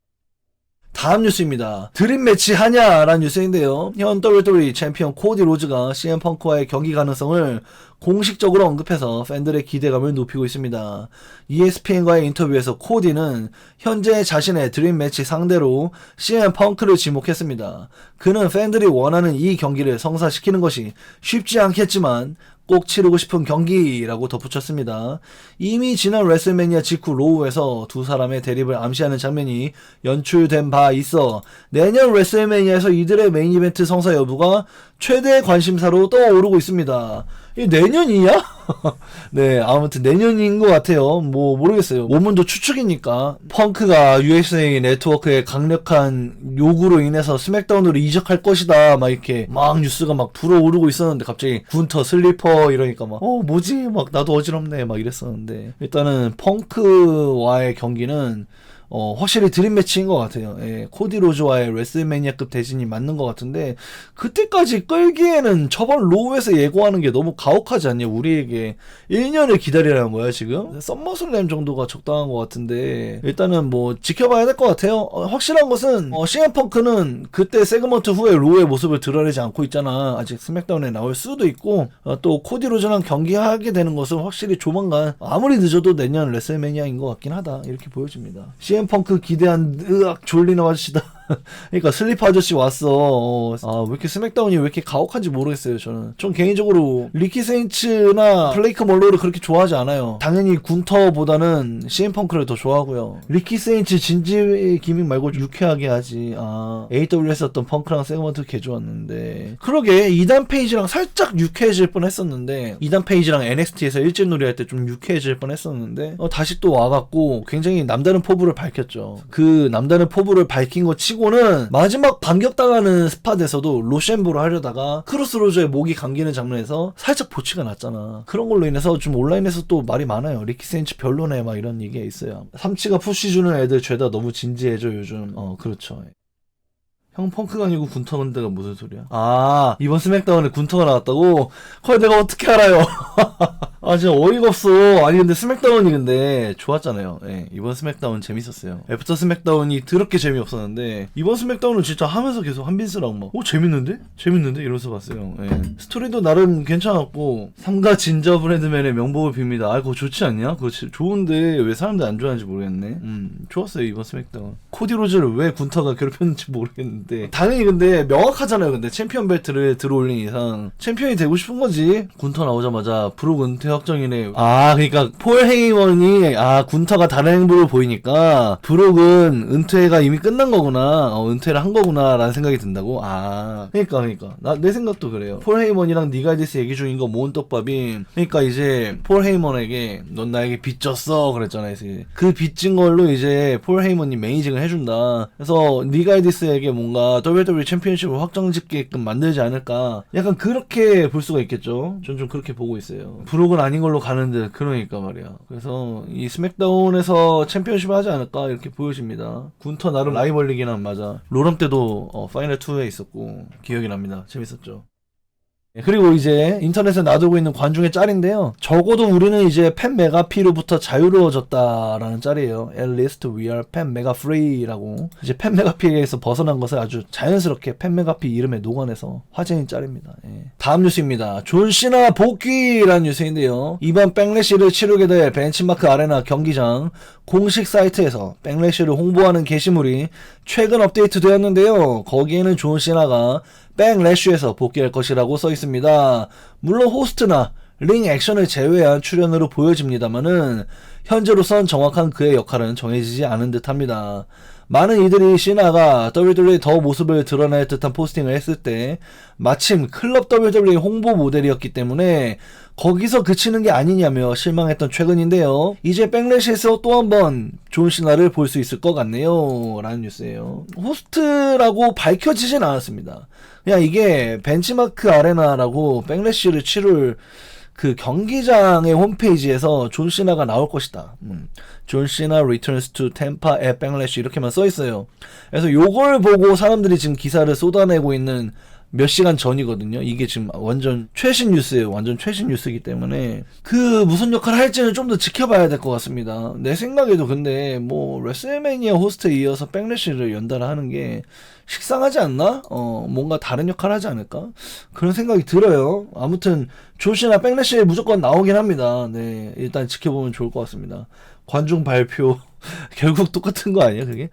[SPEAKER 1] 다음 뉴스입니다. 드림 매치 하냐라는 뉴스인데요. 현 WWE 챔피언 코디 로즈가 CM 펑크와의 경기 가능성을 공식적으로 언급해서 팬들의 기대감을 높이고 있습니다. ESPN과의 인터뷰에서 코디는 현재 자신의 드림 매치 상대로 CM 펑크를 지목했습니다. 그는 팬들이 원하는 이 경기를 성사시키는 것이 쉽지 않겠지만 꼭 치르고 싶은 경기라고 덧붙였습니다. 이미 지난 레슬매니아 직후 로우에서 두 사람의 대립을 암시하는 장면이 연출된 바 있어 내년 레슬매니아에서 이들의 메인 이벤트 성사 여부가 최대 관심사로 떠오르고 있습니다. 이게 내년이냐? 네, 아무튼 내년인 것 같아요. 뭐 모르겠어요. 오문도 추측이니까. 펑크가 USA 네트워크의 강력한 요구로 인해서 스맥다운으로 이적할 것이다, 막 이렇게 막 뉴스가 막 불어오르고 있었는데, 갑자기 군터 슬리퍼 이러니까 막 뭐지? 막 나도 어지럽네 막 이랬었는데, 일단은 펑크와의 경기는 확실히 드림 매치인 것 같아요. 예, 코디 로즈와의 레슬매니아급 대진이 맞는 것 같은데, 그때까지 끌기에는 저번 로우에서 예고하는 게 너무 가혹하지 않냐? 우리에게 1년을 기다리라는 거야 지금? 썸머슬램 정도가 적당한 것 같은데, 일단은 뭐 지켜봐야 될 것 같아요. 확실한 것은 CM 펑크는 그때 세그먼트 후에 로우의 모습을 드러내지 않고 있잖아. 아직 스맥다운에 나올 수도 있고, 또 코디 로즈랑 경기하게 되는 것은 확실히 조만간, 아무리 늦어도 내년 레슬매니아인 것 같긴 하다, 이렇게 보여집니다. CM 펑크 기대한 졸리는 아저씨다. 그러니까 슬리퍼 아저씨 왔어. 왜 이렇게 스맥다운이 왜 이렇게 가혹한지 모르겠어요. 전 개인적으로 리키 세인츠나 블레이크 몰로를 그렇게 좋아하지 않아요. 당연히 군터보다는 CM 펑크를 더 좋아하고요. 리키 세인츠 진지 기믹 말고 유쾌하게 하지. AWS 했었던 펑크랑 세그먼트 개 좋았는데. 그러게 2단 페이지랑 살짝 유쾌해질 뻔했었는데 2단 페이지랑 NXT에서 일진놀이 할 때 좀 유쾌해질 뻔했었는데 다시 또 와갖고 굉장히 남다른 포부를 밝혔죠. 그 남다른 포부를 밝힌 거 치고는 마지막 반격당하는 스팟에서도 로셴보로 하려다가 크로스로저의 목이 감기는 장면에서 살짝 보치가 났잖아. 그런 걸로 인해서 좀 온라인에서 또 말이 많아요. 리키 세인츠 별로네 막 이런 얘기가 있어요. 삼치가 푸시 주는 애들 죄다 너무 진지해져 요즘. 그렇죠. 형 펑크가 아니고 군터인데가 무슨 소리야? 이번 스맥다운에 군터가 나왔다고? 그걸 내가 어떻게 알아요? 진짜 어이가 없어. 아니 근데 스맥다운이 근데 좋았잖아요. 예, 이번 스맥다운 재밌었어요. 애프터 스맥다운이 더럽게 재미없었는데 이번 스맥다운은 진짜 하면서 계속 한빈스랑 막 재밌는데? 이러면서 봤어요. 예. 스토리도 나름 괜찮았고 삼가 진저브레드맨의 명복을 빕니다. 그거 좋지 않냐? 그거 좋은데 왜 사람들 안 좋아하는지 모르겠네. 좋았어요 이번 스맥다운. 코디 로즈를 왜 군터가 괴롭혔는지 모르겠는데 당연히 근데 명확하잖아요. 근데 챔피언 벨트를 들어올린 이상 챔피언이 되고 싶은 거지. 군터 나오자마자 브룩 은퇴 확정이네. 그러니까 폴 헤이먼이 군터가 다른 행보를 보이니까 브룩은 은퇴가 이미 끝난 거구나. 은퇴를 한 거구나 라는 생각이 든다고. 그러니까 내 생각도 그래요. 폴 헤이먼이랑 니가디스 얘기 중인 거 모은 떡밥이 그러니까 이제 폴 헤이먼에게 넌 나에게 빚졌어 그랬잖아요. 그 빚진 걸로 이제 폴 헤이먼이 매니징을 해준다. 그래서 니가디스에게 뭔가 WWE 챔피언십을 확정짓게끔 만들지 않을까. 약간 그렇게 볼 수가 있겠죠. 전 좀 그렇게 보고 있어요. 브룩은 아닌 걸로 가는데 그러니까 말이야. 그래서 이 스맥다운에서 챔피언십을 하지 않을까 이렇게 보여집니다. 군터 나름 라이벌리긴 한 맞아. 로럼 때도 파이널 2에 있었고 기억이 납니다. 재밌었죠. 그리고 이제 인터넷에 놔두고 있는 관중의 짤인데요. 적어도 우리는 이제 팬 메가피로부터 자유로워졌다라는 짤이에요. At least we are 팬 메가 free라고. 이제 팬 메가피에서 벗어난 것을 아주 자연스럽게 팬 메가피 이름에 녹아내서 화제인 짤입니다. 다음 뉴스입니다. 존 시나 복귀라는 뉴스인데요. 이번 백래시를 치르게 될 벤치마크 아레나 경기장 공식 사이트에서 백래시를 홍보하는 게시물이 최근 업데이트 되었는데요. 거기에는 존 시나가 백래쉬에서 복귀할 것이라고 써 있습니다. 물론 호스트나 링 액션을 제외한 출연으로 보여집니다만은 현재로선 정확한 그의 역할은 정해지지 않은 듯합니다. 많은 이들이 시나가 WWE의 더 모습을 드러낼 듯한 포스팅을 했을 때 마침 클럽 WWE 홍보 모델이었기 때문에 거기서 그치는 게 아니냐며 실망했던 최근인데요. 이제 백래시에서 또 한 번 존 시나를 볼 수 있을 것 같네요 라는 뉴스예요. 호스트라고 밝혀지진 않았습니다. 그냥 이게 벤치마크 아레나라고 백래시를 치룰 그 경기장의 홈페이지에서 존 시나가 나올 것이다. 존 시나 returns to Tampa at Backlash 이렇게만 써 있어요. 그래서 요걸 보고 사람들이 지금 기사를 쏟아내고 있는 몇 시간 전이거든요. 이게 지금 완전 최신 뉴스예요. 완전 최신 뉴스이기 때문에 그 무슨 역할을 할지는 좀 더 지켜봐야 될 것 같습니다. 내 생각에도 근데 뭐 레슬매니아 호스트에 이어서 백래시를 연달아 하는 게 식상하지 않나? 뭔가 다른 역할을 하지 않을까? 그런 생각이 들어요. 아무튼 존시나 백래시에 무조건 나오긴 합니다. 네, 일단 지켜보면 좋을 것 같습니다. 관중 발표 결국 똑같은 거 아니야 그게?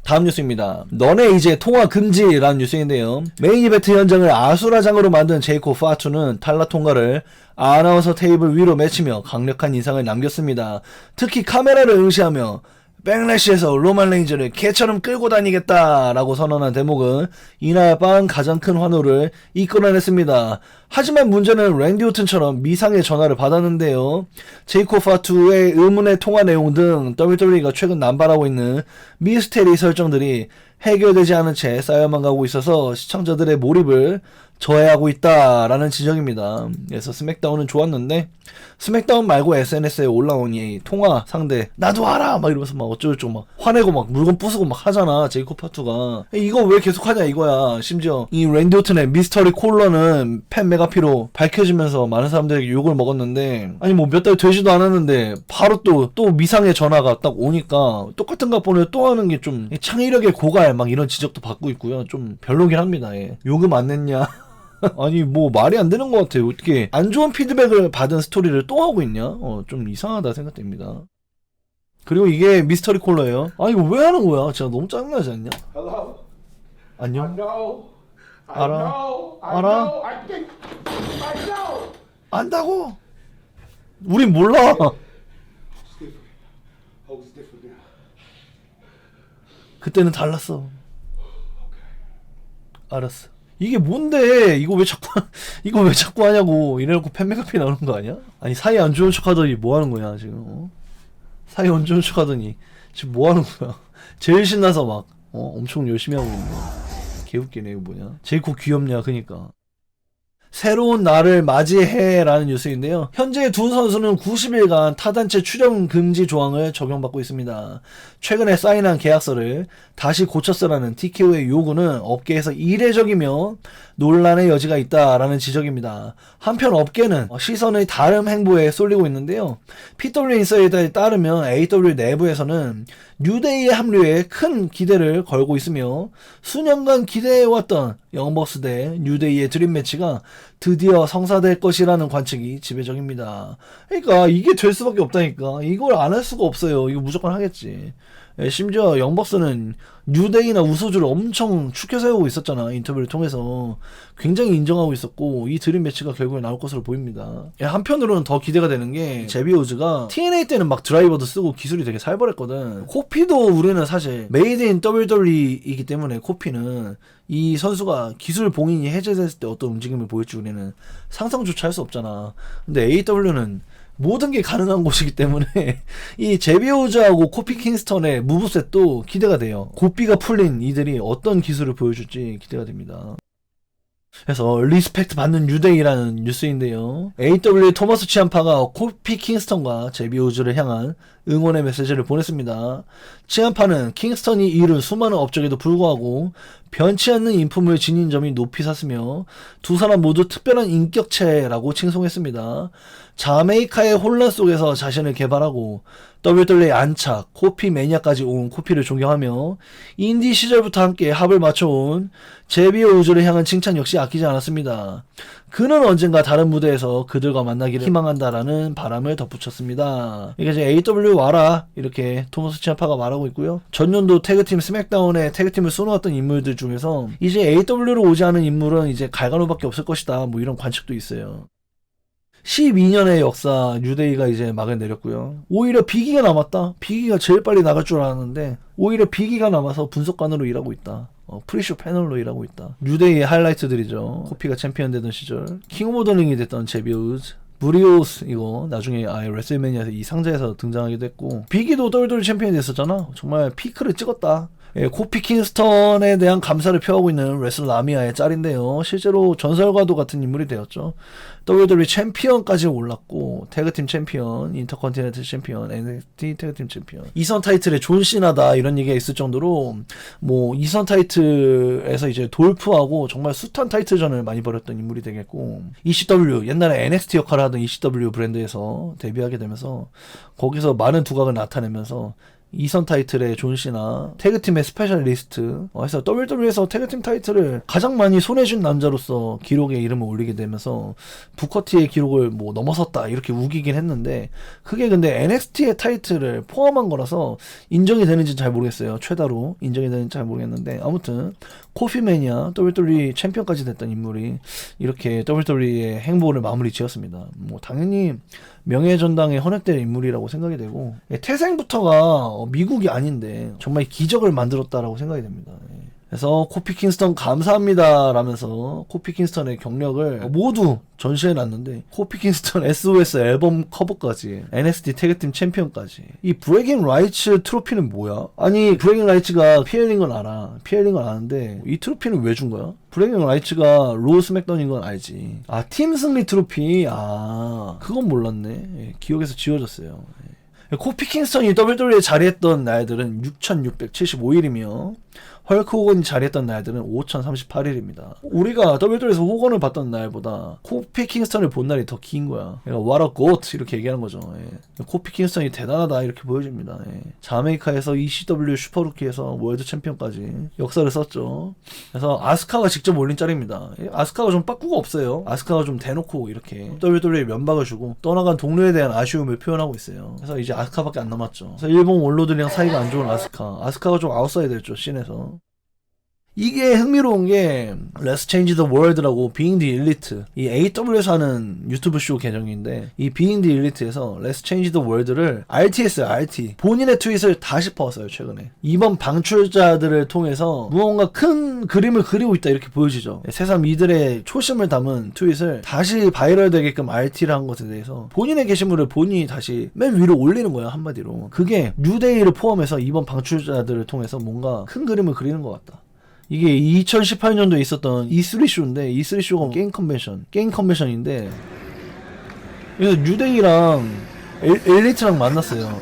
[SPEAKER 1] 다음 뉴스입니다. 너네 이제 통화 금지라는 뉴스인데요. 메인 이벤트 현장을 아수라장으로 만든 제이코 파투는 탈락 통과를 아나운서 테이블 위로 맺히며 강력한 인상을 남겼습니다. 특히 카메라를 응시하며 백래시에서 로만 레인즈를 개처럼 끌고 다니겠다라고 선언한 대목은 이날 밤 가장 큰 환호를 이끌어냈습니다. 하지만 문제는 랜디 오튼처럼 미상의 전화를 받았는데요. 제이코 파투의 의문의 통화 내용 등 WWE가 최근 남발하고 있는 미스테리 설정들이 해결되지 않은 채 쌓여만 가고 있어서 시청자들의 몰입을 저해하고 있다라는 지적입니다. 그래서 스맥다운은 좋았는데 스맥다운 말고 SNS에 올라온 이 통화 상대 나도 알아 막 이러면서 막 어쩌고저쩌고 막 화내고 막 물건 부수고 막 하잖아. 제이코 파투가 이거 왜 계속 하냐 이거야. 심지어 이 랜디 오튼의 미스터리 콜러는 팬 메가피로 밝혀지면서 많은 사람들에게 욕을 먹었는데 아니 뭐 몇 달 되지도 않았는데 바로 또 미상의 전화가 딱 오니까 똑같은 각본을 또 하는 게 좀 창의력의 고갈 막 이런 지적도 받고 있고요. 좀 별로긴 합니다. 요금 안 냈냐 아니 뭐 말이 안 되는 것 같아요. 어떻게 안 좋은 피드백을 받은 스토리를 또 하고 있냐? 좀 이상하다 생각됩니다. 그리고 이게 미스터리 콜러예요. 아 이거 왜 하는 거야? 진짜 너무 짜증나지 않냐?
[SPEAKER 2] Hello.
[SPEAKER 1] 안녕.
[SPEAKER 2] I know. I
[SPEAKER 1] 알아.
[SPEAKER 2] know. I
[SPEAKER 1] 알아.
[SPEAKER 2] know. I think. I know.
[SPEAKER 1] 안다고? 우린 몰라.
[SPEAKER 2] It's different. Oh, it's different now.
[SPEAKER 1] 그때는 달랐어. 알았어. 이게 뭔데? 이거 왜 자꾸 하냐고. 이래놓고 팬메가피 나오는 거 아니야? 아니 사이 안 좋은 척하더니 뭐 하는 거야 지금? 어? 사이 안 좋은 척하더니 지금 뭐 하는 거야? 제일 신나서 막 엄청 열심히 하고 있는 거야. 개웃기네 이거 뭐냐? 제이콥 귀엽냐 그니까. 새로운 날을 맞이해라는 뉴스인데요. 현재 두 선수는 90일간 타단체 출연 금지 조항을 적용받고 있습니다. 최근에 사인한 계약서를 다시 고쳐쓰라는 TKO의 요구는 업계에서 이례적이며 논란의 여지가 있다라는 지적입니다. 한편 업계는 시선의 다른 행보에 쏠리고 있는데요. PW 인사이더에 따르면 AW 내부에서는 뉴데이의 합류에 큰 기대를 걸고 있으며 수년간 기대해왔던 영버스 대 뉴데이의 드림 매치가 드디어 성사될 것이라는 관측이 지배적입니다. 그러니까 이게 될 수밖에 없다니까. 이걸 안 할 수가 없어요. 이거 무조건 하겠지. 심지어 영버스는 뉴데이나 우소주를 엄청 축켜 세우고 있었잖아. 인터뷰를 통해서 굉장히 인정하고 있었고 이 드림 매치가 결국에 나올 것으로 보입니다. 한편으로는 더 기대가 되는 게 제비 오즈가 TNA 때는 막 드라이버도 쓰고 기술이 되게 살벌했거든. 코피도 우리는 사실 메이드 인 WWE이기 때문에 코피는 이 선수가 기술 봉인이 해제됐을 때 어떤 움직임을 보일지 우리는 상상조차 할 수 없잖아. 근데 AW는 모든 게 가능한 곳이기 때문에 이 제비 오즈하고 코피 킹스턴의 무브셋도 기대가 돼요. 고삐가 풀린 이들이 어떤 기술을 보여줄지 기대가 됩니다. 그래서 리스펙트 받는 뉴데이라는 뉴스인데요. AW 토마스 치암파가 코피 킹스턴과 제비 오즈를 향한 응원의 메시지를 보냈습니다. 치암파는 킹스턴이 이룬 수많은 업적에도 불구하고 변치 않는 인품을 지닌 점이 높이 샀으며 두 사람 모두 특별한 인격체라고 칭송했습니다. 자메이카의 혼란 속에서 자신을 개발하고 WWE 안착, 코피 매니아까지 온 코피를 존경하며 인디 시절부터 함께 합을 맞춰온 제비 오즈를 향한 칭찬 역시 아끼지 않았습니다. 그는 언젠가 다른 무대에서 그들과 만나기를 희망한다라는 바람을 덧붙였습니다. 이게 이제 AW 와라 이렇게 토머스 치암파가 말하고 있고요. 전년도 태그팀 스맥다운에 태그팀을 쏘놓았던 인물들 중에서 이제 AW로 오지 않은 인물은 이제 갈가노밖에 없을 것이다. 뭐 이런 관측도 있어요. 12년의 역사 뉴데이가 이제 막을 내렸고요. 오히려 비기가 남았다. 비기가 제일 빨리 나갈 줄 알았는데 오히려 비기가 남아서 분석관으로 일하고 있다. 프리쇼 패널로 일하고 있다. 뉴데이의 하이라이트들이죠. 코피가 챔피언 되던 시절 킹 오브 더 링이 됐던 제비 오즈, 무리오스 이거 나중에 아예 레슬매니아에서 이 상자에서 등장하기도 했고 비기도 WWE 챔피언이 됐었잖아. 정말 피크를 찍었다. 코피 킹스턴에 대한 감사를 표하고 있는 레슬 라미아의 짤인데요. 실제로 전설과도 같은 인물이 되었죠. WWE 챔피언까지 올랐고 태그팀 챔피언, 인터컨티넨탈 챔피언, NXT 태그팀 챔피언, 2선 타이틀에 존 시나다 이런 얘기가 있을 정도로 뭐 2선 타이틀에서 이제 돌프하고 정말 숱한 타이틀전을 많이 벌였던 인물이 되겠고 ECW 옛날에 NXT 역할을 하던 ECW 브랜드에서 데뷔하게 되면서 거기서 많은 두각을 나타내면서 2선 타이틀의 존시나 태그팀의 스페셜리스트 해서 WWE에서 태그팀 타이틀을 가장 많이 손에 쥔 남자로서 기록에 이름을 올리게 되면서 부커티의 기록을 뭐 넘어섰다 이렇게 우기긴 했는데 그게 근데 NXT의 타이틀을 포함한 거라서 인정이 되는지는 잘 모르겠어요. 최다로 인정이 되는지 잘 모르겠는데 아무튼 코피 매니아 WWE 챔피언까지 됐던 인물이 이렇게 WWE의 행보를 마무리 지었습니다. 뭐 당연히 명예전당에 헌액될 인물이라고 생각이 되고 태생부터가 미국이 아닌데 정말 기적을 만들었다라고 생각이 됩니다. 그래서 코피 킹스턴 감사합니다 라면서 코피 킹스턴의 경력을 모두 전시해놨는데 코피 킹스턴 SOS 앨범 커버까지 NXT 태그팀 챔피언까지 이 브레이킹 라이츠 트로피는 뭐야? 아니 브레이킹 라이츠가 PL인 건 알아. PL인 건 아는데 이 트로피는 왜 준 거야? 브레이킹 라이츠가 로우 스맥다운인 건 알지. 아 팀 승리 트로피. 아 그건 몰랐네. 기억에서 지워졌어요. 코피 킹스턴이 WWE에 자리했던 날들은 6,675일이며 헐크 호건이 자리했던 날들은 5038일입니다. 우리가 WWE에서 호건을 봤던 날보다 코피 킹스턴을 본 날이 더 긴 거야. 그러니까 what a goat 이렇게 얘기하는 거죠. 예. 코피 킹스턴이 대단하다 이렇게 보여집니다. 예. 자메이카에서 ECW 슈퍼루키에서 월드 챔피언까지 역사를 썼죠. 그래서 아스카가 직접 올린 짤입니다. 예. 아스카가 좀 빠꾸가 없어요. 아스카가 좀 대놓고 이렇게 WWE 면박을 주고 떠나간 동료에 대한 아쉬움을 표현하고 있어요. 그래서 이제 아스카밖에 안 남았죠. 그래서 일본 원로들이랑 사이가 안 좋은 아스카가 좀 아웃사이더였죠, 씬에서. 이게 흥미로운 게 Let's Change the World라고 Being the Elite, 이 AW에서 하는 유튜브 쇼 계정인데 이 Being the Elite에서 Let's Change the World를 RT했어요. RT 본인의 트윗을 다시 퍼왔어요. 최근에 이번 방출자들을 통해서 무언가 큰 그림을 그리고 있다 이렇게 보여지죠. 새삼 이들의 초심을 담은 트윗을 다시 바이럴 되게끔 RT를 한 것에 대해서 본인의 게시물을 본인이 다시 맨 위로 올리는 거예요. 한마디로 그게 뉴데이를 포함해서 이번 방출자들을 통해서 뭔가 큰 그림을 그리는 것 같다. 이게 2018년도에 있었던 E3쇼인데 E3쇼가 게임 컨벤션인데 그래서 뉴데이랑 엘리트랑 만났어요.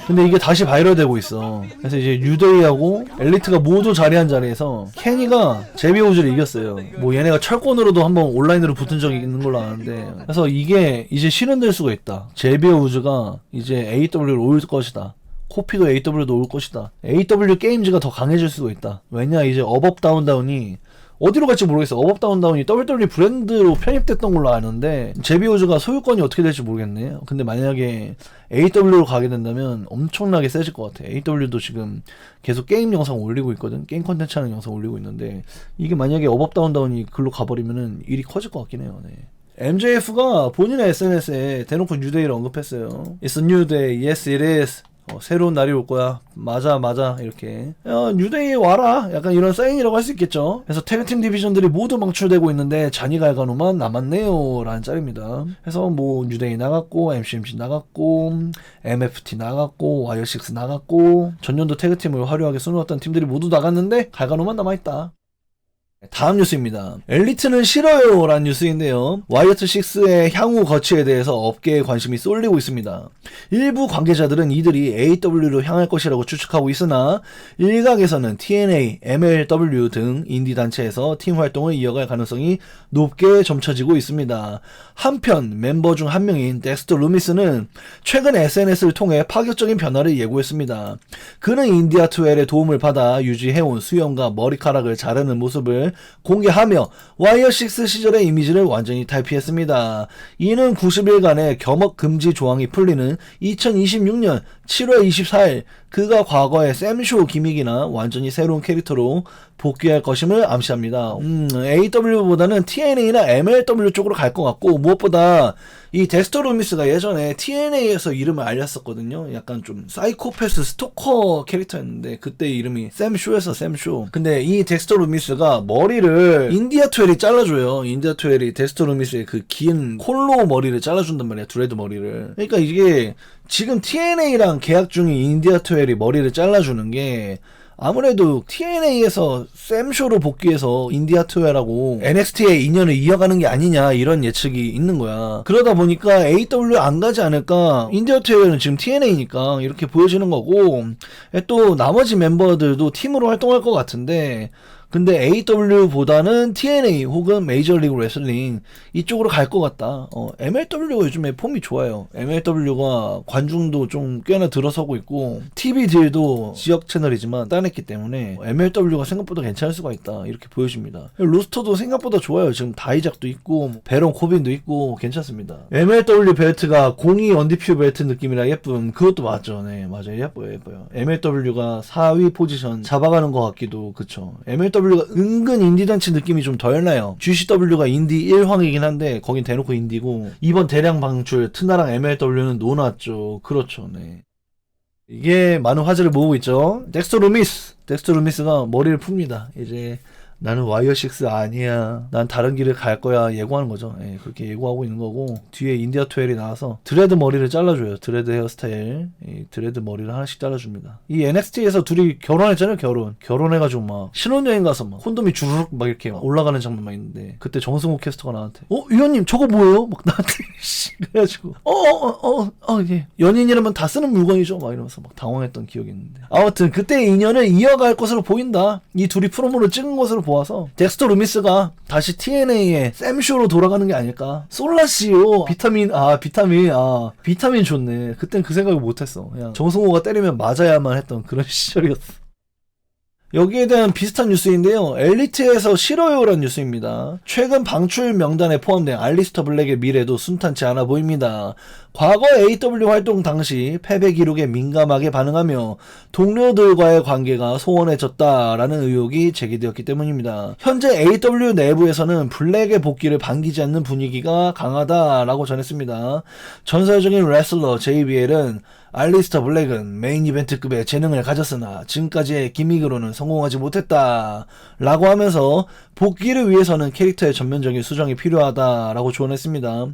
[SPEAKER 1] 근데 이게 다시 바이럴 되고 있어. 그래서 이제 뉴데이하고 엘리트가 모두 자리한 자리에서 케니가 제비 오즈를 이겼어요. 뭐 얘네가 철권으로도 한번 온라인으로 붙은 적이 있는 걸로 아는데 그래서 이게 이제 실현될 수가 있다. 제비 오즈가 이제 AW를 올 것이다. 코피도 AW도 올 것이다. AW 게임즈가 더 강해질 수도 있다. 왜냐 이제 업업 다운다운이 어디로 갈지 모르겠어. 업업 다운다운이 WWE 브랜드로 편입됐던 걸로 아는데 제비오즈가 소유권이 어떻게 될지 모르겠네. 근데 만약에 AW로 가게 된다면 엄청나게 세질 것 같아. AW도 지금 계속 게임 영상 올리고 있거든. 게임 컨텐츠 하는 영상 올리고 있는데 이게 만약에 업업 다운다운이 글로 가버리면은 일이 커질 것 같긴 해요. 네. MJF가 본인의 SNS에 대놓고 뉴데이를 언급했어요. It's a new day. Yes, it is. 새로운 날이 올 거야. 맞아 이렇게 뉴데이 와라 약간 이런 사인이라고 할 수 있겠죠. 그래서 태그팀 디비전들이 모두 방출되고 있는데 자니 갈가노만 남았네요 라는 짤입니다. 그래서 뭐 뉴데이 나갔고 MCMC 나갔고 MFT 나갔고 와이어6 나갔고 전년도 태그팀을 화려하게 수놓았던 팀들이 모두 나갔는데 갈가노만 남아있다. 다음 뉴스입니다. 엘리트는 싫어요 라는 뉴스인데요. 와이어트6의 향후 거취에 대해서 업계의 관심이 쏠리고 있습니다. 일부 관계자들은 이들이 AW로 향할 것이라고 추측하고 있으나 일각에서는 TNA, MLW 등 인디 단체에서 팀 활동을 이어갈 가능성이 높게 점쳐지고 있습니다. 한편 멤버 중 한 명인 덱스터 루미스는 최근 SNS를 통해 파격적인 변화를 예고했습니다. 그는 인디아2L의 도움을 받아 유지해온 수염과 머리카락을 자르는 모습을 공개하며 와이어6 시절의 이미지를 완전히 탈피했습니다. 이는 90일간의 겸업 금지 조항이 풀리는 2026년 7월 24일 그가 과거의 샘쇼 기믹이나 완전히 새로운 캐릭터로 복귀할 것임을 암시합니다. AW보다는 TNA나 MLW 쪽으로 갈 것 같고 무엇보다 이 덱스터 루미스가 예전에 TNA에서 이름을 알렸었거든요. 약간 좀 사이코패스 스토커 캐릭터였는데 그때 이름이 샘쇼였어. 샘쇼. 근데 이 덱스터 루미스가 머리를 인디아2L이 잘라줘요. 인디아2L이 덱스터 루미스의 그 긴 콜로 머리를 잘라준단 말이야. 드레드 머리를. 그러니까 이게 지금 TNA랑 계약 중인 인디아2L이 머리를 잘라주는 게 아무래도 TNA에서 샘쇼로 복귀해서 인디아2L하고 NXT의 인연을 이어가는 게 아니냐 이런 예측이 있는 거야. 그러다 보니까 AW 안 가지 않을까. 인디아2L은 지금 TNA니까 이렇게 보여지는 거고 또 나머지 멤버들도 팀으로 활동할 것 같은데 근데 AW보다는 TNA 혹은 메이저리그 레슬링 이쪽으로 갈 것 같다. MLW가 요즘에 폼이 좋아요. MLW가 관중도 좀 꽤나 들어서고 있고 TV 딜도 지역 채널이지만 따냈기 때문에 MLW가 생각보다 괜찮을 수가 있다. 이렇게 보여집니다. 로스터도 생각보다 좋아요. 지금 다이작도 있고 베론 코빈도 있고 괜찮습니다. MLW 벨트가 02 언디퓨 벨트 느낌이라 예쁜 그것도 맞죠. 네 맞아요. 예뻐요. MLW가 4위 포지션 잡아가는 것 같기도 그쵸. MLW가 은근 인디단체 느낌이 좀 덜 나요. GCW가 인디 1황이긴 한데 거긴 대놓고 인디고 이번 대량 방출 트나랑 MLW는 노났죠. 그렇죠. 네. 이게 많은 화제를 모으고 있죠. 덱스터 루미스가 머리를 풉니다. 이제 나는 와이어6 아니야. 난 다른 길을 갈 거야. 예고하는 거죠. 예, 그렇게 예고하고 있는 거고 뒤에 인디아 투엘이 나와서 드레드 머리를 잘라줘요. 드레드 헤어스타일. 이 드레드 머리를 하나씩 잘라줍니다. 이 NXT에서 둘이 결혼했잖아요. 결혼해가지고 막 신혼여행 가서 막 콘돔이 주르륵 막 이렇게 막 올라가는 장면 막 있는데 그때 정승호 캐스터가 나한테 위원님 저거 뭐예요? 막 나한테 그래가지고 예. 연인이라면 다 쓰는 물건이죠. 막 이러면서 막 당황했던 기억이 있는데 아무튼 그때의 인연을 이어갈 것으로 보인다. 이 둘이 프로모를 찍은 것으로 보아서 덱스터 루미스가 다시 TNA의 샘쇼로 돌아가는 게 아닐까. 솔라씨요. 비타민 좋네. 그땐 그 생각을 못했어. 그냥 정승호가 때리면 맞아야만 했던 그런 시절이었어. 여기에 대한 비슷한 뉴스인데요. 엘리트에서 싫어요라는 뉴스입니다. 최근 방출 명단에 포함된 알리스터 블랙의 미래도 순탄치 않아 보입니다. 과거 AW 활동 당시 패배 기록에 민감하게 반응하며 동료들과의 관계가 소원해졌다라는 의혹이 제기되었기 때문입니다. 현재 AW 내부에서는 블랙의 복귀를 반기지 않는 분위기가 강하다라고 전했습니다. 전설적인 레슬러 JBL은 알리스터 블랙은 메인 이벤트급의 재능을 가졌으나 지금까지의 기믹으로는 성공하지 못했다 라고 하면서 복귀를 위해서는 캐릭터의 전면적인 수정이 필요하다라고 조언했습니다.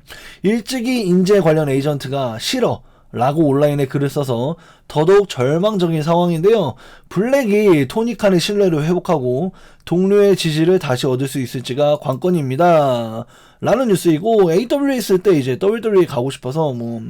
[SPEAKER 1] 일찍이 인재 관련 에이전트가 싫어 라고 온라인에 글을 써서 더더욱 절망적인 상황인데요. 블랙이 토니 칸의 신뢰를 회복하고 동료의 지지를 다시 얻을 수 있을지가 관건입니다. 라는 뉴스이고 AW에 있을 때 이제 WWE 가고 싶어서 뭐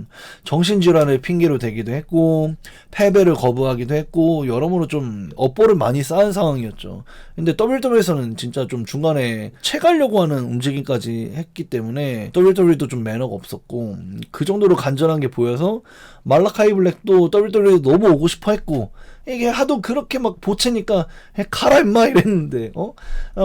[SPEAKER 1] 정신질환을 핑계로 대기도 했고 패배를 거부하기도 했고 여러모로 좀 업보를 많이 쌓은 상황이었죠. 근데 WWE에서는 진짜 좀 중간에 채가려고 하는 움직임까지 했기 때문에 WWE도 좀 매너가 없었고 그 정도로 간절한 게 보여서 말라카이 블랙도 WWE 너무 오고 싶어 했고 이게 하도 그렇게 막 보채니까 가라 임마 이랬는데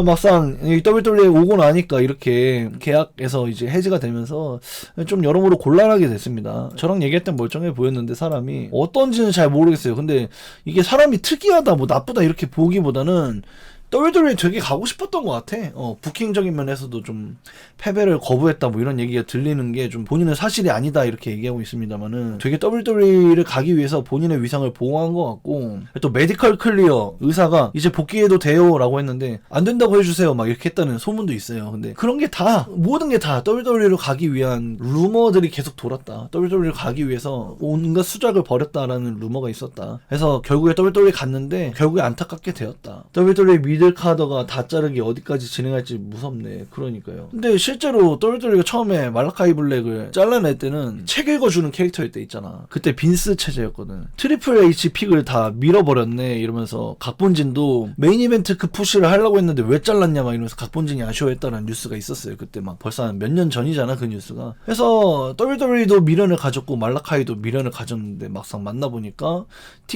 [SPEAKER 1] 막상 WWE 오고 나니까 이렇게 계약에서 이제 해지가 되면서 좀 여러모로 곤란하게 됐습니다. 저랑 얘기할 땐 멀쩡해 보였는데 사람이 어떤지는 잘 모르겠어요. 근데 이게 사람이 특이하다 뭐 나쁘다 이렇게 보기보다는 WWE 되게 가고 싶었던 것 같아. 부킹적인 면에서도 좀 패배를 거부했다 뭐 이런 얘기가 들리는 게 좀 본인은 사실이 아니다 이렇게 얘기하고 있습니다만은 되게 WWE를 가기 위해서 본인의 위상을 보호한 것 같고 또 메디컬 클리어 의사가 이제 복귀해도 돼요 라고 했는데 안 된다고 해주세요 막 이렇게 했다는 소문도 있어요. 근데 그런 게 다 모든 게 다 WWE로 가기 위한 루머들이 계속 돌았다. WWE로 가기 위해서 온갖 수작을 벌였다라는 루머가 있었다. 그래서 결국에 WWE 갔는데 결국에 안타깝게 되었다. WWE 미들 카더가 다 자르기 어디까지 진행할지 무섭네. 그러니까요. 근데 실제로 WWE가 처음에 말라카이 블랙을 잘라낼 때는 책 읽어주는 캐릭터일 때 있잖아. 그때 빈스 체제였거든. 트리플 H 픽을 다 밀어버렸네 이러면서 각본진도 메인 이벤트 그 푸시를 하려고 했는데 왜 잘랐냐 막 이러면서 각본진이 아쉬워했다는 뉴스가 있었어요. 그때 막 벌써 몇 년 전이잖아 그 뉴스가. 그래서 WWE도 미련을 가졌고 말라카이도 미련을 가졌는데 막상 만나보니까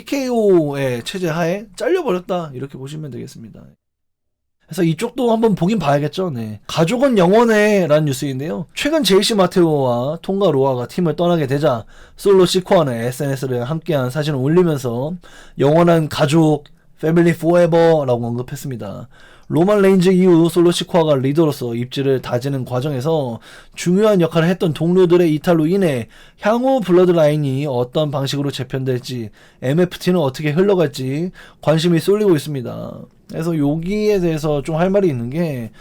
[SPEAKER 1] TKO의 체제 하에 잘려버렸다 이렇게 보시면 되겠습니다. 그래서 이쪽도 한번 보긴 봐야겠죠. 네. 가족은 영원해 라는 뉴스인데요. 최근 제이시 마테오와 통가 로아가 팀을 떠나게 되자 솔로 시코아는 SNS를 함께한 사진을 올리면서 영원한 가족, 패밀리 포에버 라고 언급했습니다. 로만 레인즈 이후 솔로 시코아가 리더로서 입지를 다지는 과정에서 중요한 역할을 했던 동료들의 이탈로 인해 향후 블러드라인이 어떤 방식으로 재편될지 MFT는 어떻게 흘러갈지 관심이 쏠리고 있습니다. 그래서 여기에 대해서 좀 할 말이 있는 게